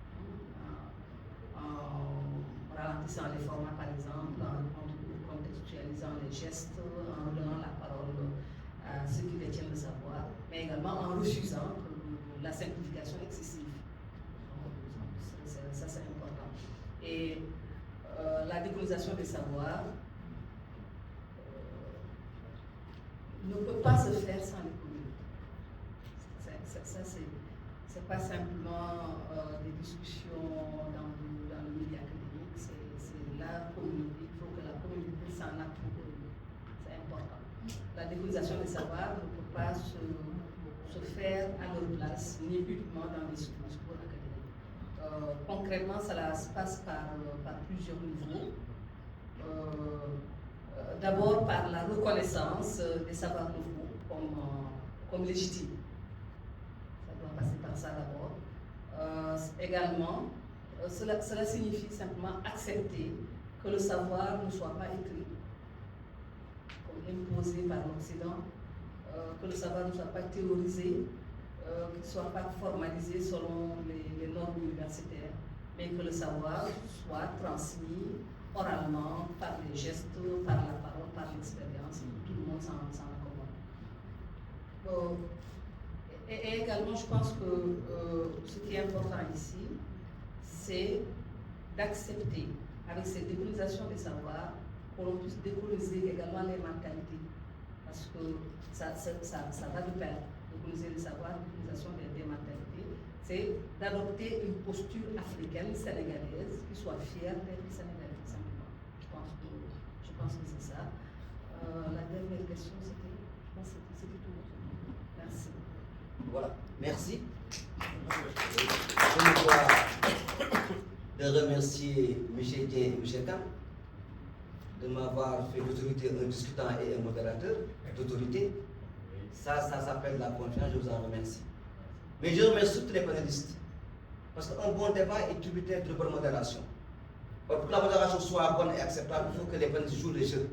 En ralentissant les formats, par exemple, en contextualisant les gestes, en donnant la parole à ceux qui détiennent le savoir, mais également en refusant la simplification excessive. Ça, c'est important. Et la décolonisation des savoirs ne peut pas se faire sans les communautés. Ça, c'est pas simplement des discussions dans le milieu académique, c'est la communauté. Il faut que la communauté s'en approprie. C'est important. La décolonisation des savoirs ne peut pas se faire à leur place, ni uniquement dans les discours académiques. Concrètement, ça se passe par plusieurs niveaux. D'abord par la reconnaissance des savoirs nouveaux comme légitimes. Ça doit passer par ça d'abord. Également, cela signifie simplement accepter que le savoir ne soit pas écrit, comme imposé par l'Occident, que le savoir ne soit pas théorisé, qu'il ne soit pas formalisé selon les normes universitaires, mais que le savoir soit transmis oralement, par les gestes, par la parole, par l'expérience, tout le monde s'en accommode. Et également, je pense que ce qui est important ici, c'est d'accepter, avec cette décolonisation des savoirs, que l'on puisse décoloniser également les mentalités. Parce que ça va de pair. Décoloniser les savoirs, décolonisation des mentalités, c'est d'adopter une posture africaine, sénégalaise, qui soit fière d'être sénégalaise. Je pense que c'est ça. La dernière question, c'était tout. Merci. Voilà, merci. Je me dois de remercier M. Dieng et M. Kam de m'avoir fait d'autorité un discutant et un modérateur d'autorité. Ça s'appelle la confiance, je vous en remercie. Mais je remercie tous les panélistes. Parce qu'un bon débat est tributaire de bonne modération. Pour que la modération soit bonne et acceptable, il faut que les panélistes jouent les jeux.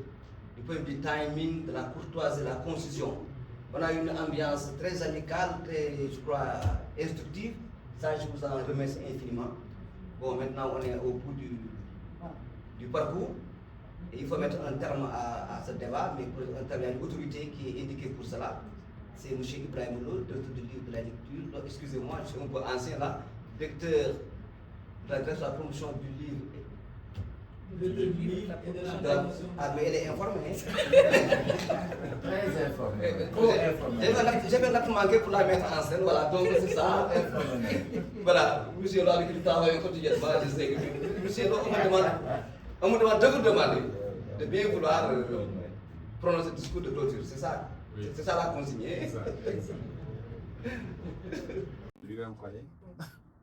Du point de vue du timing, de la courtoisie, de la concision. On a une ambiance très amicale, très, je crois, instructive. Ça, je vous en remercie infiniment. Bon, maintenant, on est au bout du parcours. Et il faut mettre un terme à ce débat, mais pour un terme, il y a une autorité qui est indiquée pour cela. C'est M. Ibrahim Lo, directeur du livre de la lecture. Donc, excusez-moi, je suis un peu ancien là. Directeur de la promotion du livre. Ah, mais elle est informée. Très informé. J'avais un acte manqué pour la mettre en scène, voilà, donc c'est ça. Voilà, monsieur Lo, qui travaille quotidiennement, je sais que monsieur Lo, on me demande de vous demander de bien vouloir prononcer le discours de clôture, c'est ça. Oui. C'est ça la consigne.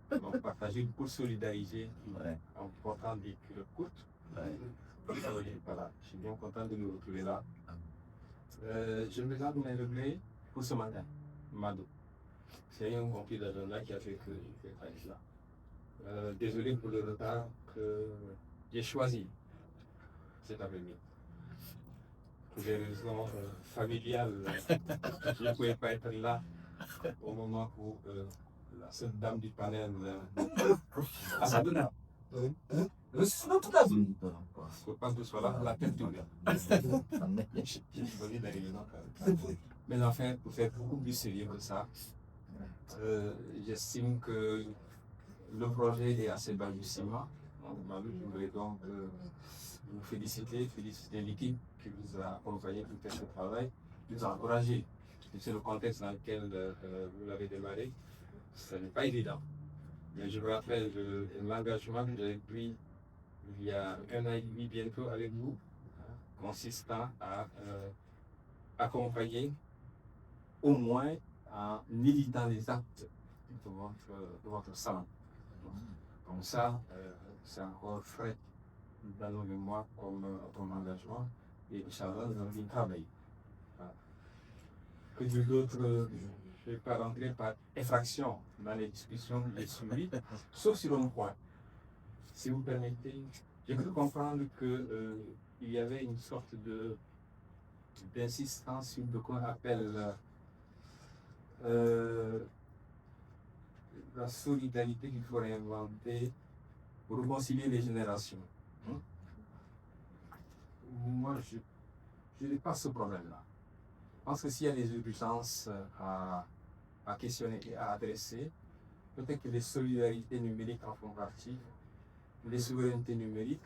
Donc partager pour solidariser en portant des culottes courtes. Voilà, je suis bien content de nous retrouver là. Je me garde mes regrets pour ce matin, Mado. C'est un conflit d'agenda qui a fait que je suis là. Désolé pour le retard que j'ai choisi cet après-midi. Pour des raisons familiales, je ne pouvais pas être là au moment où cette dame du panel je pense que ce soit là la tête tournée. Mais enfin, pour faire beaucoup plus sérieux que ça, j'estime que le projet est assez balbutiement. Je voudrais donc vous féliciter l'équipe qui vous a accompagné tout ce travail, vous encourager. C'est le contexte dans lequel vous l'avez démarré. Ce n'est pas évident. Mais je me rappelle l'engagement que j'avais pris il y a 1 an et demi bientôt avec vous, consistant à accompagner au moins en évitant les actes de votre salon. Comme ça, c'est encore frais dans nos mémoires comme engagement et Inch'Allah, nous allons y travailler. Que de l'autre, je ne vais pas rentrer par effraction dans les discussions que j'ai suivies, sauf sur un point. si vous permettez, j'ai cru comprendre que il y avait une sorte d'insistance sur ce qu'on appelle la solidarité qu'il faut réinventer pour réconcilier les générations. Moi, je n'ai pas ce problème-là. Je pense que s'il y a des urgences à questionner et à adresser, peut-être que les solidarités numériques en font partie, les souverainetés numériques,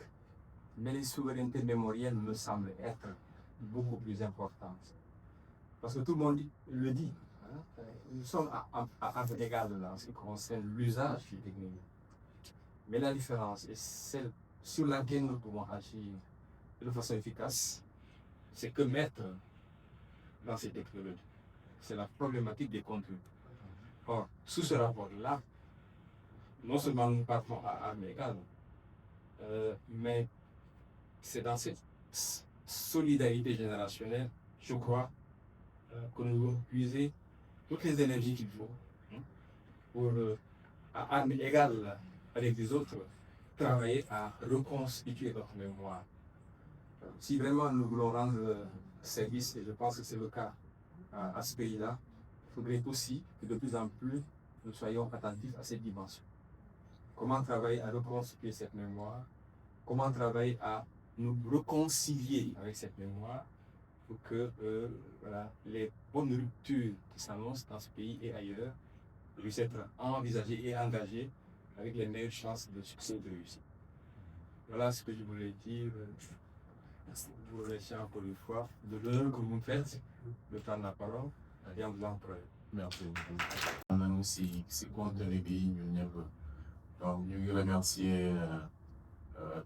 mais les souverainetés mémorielles me semblent être beaucoup plus importantes. Parce que tout le monde le dit. Hein? Nous sommes à armes égales en ce qui concerne l'usage des technologies. Mais la différence, et celle sur laquelle nous pouvons agir de façon efficace, c'est que mettre dans ces technologies, c'est la problématique des contenus. Or, sous ce rapport-là, non seulement nous partons à armes égales, mais c'est dans cette solidarité générationnelle, je crois, que nous devons puiser toutes les énergies qu'il faut pour, à armes égales avec les autres, travailler à reconstituer notre mémoire. Si vraiment nous voulons rendre service, et je pense que c'est le cas à ce pays-là, il faudrait aussi que de plus en plus nous soyons attentifs à cette dimension. Comment travailler à reconstituer cette mémoire, comment travailler à nous réconcilier avec cette mémoire pour que voilà, les bonnes ruptures qui s'annoncent dans ce pays et ailleurs puissent être envisagées et engagées avec les meilleures chances de succès et de réussite. Voilà ce que je voulais dire. Vous remercier encore une fois de l'honneur que vous me faites de prendre la parole et en vous encourageant. Merci beaucoup. On a aussi si contenu bi ñun ñëpp donc ñu ngi remercier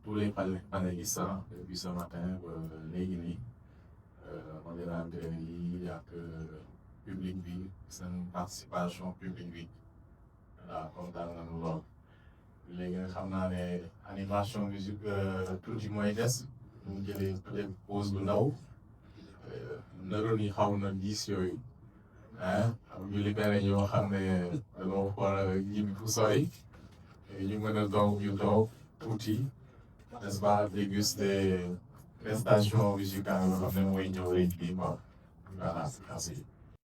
tous les panélistes depuis ce matin ba léegi nii modérateur yi ak public bi seen participation publique bi waaw kontaan nañu lool léegi nag xam naa ne animation musique tuuti mooy des ñu jëlee peut-être pause bu ndaw naroon yi xaw na diis yooyu ah ñu libéré ñoo xam ne dañoo war a ñibbi fu sori ñu mën a donc ñu toog tuuti n'est-ce pas déguster prestation musicale yoo xam ne mooy ñëw rek bi voilà merci.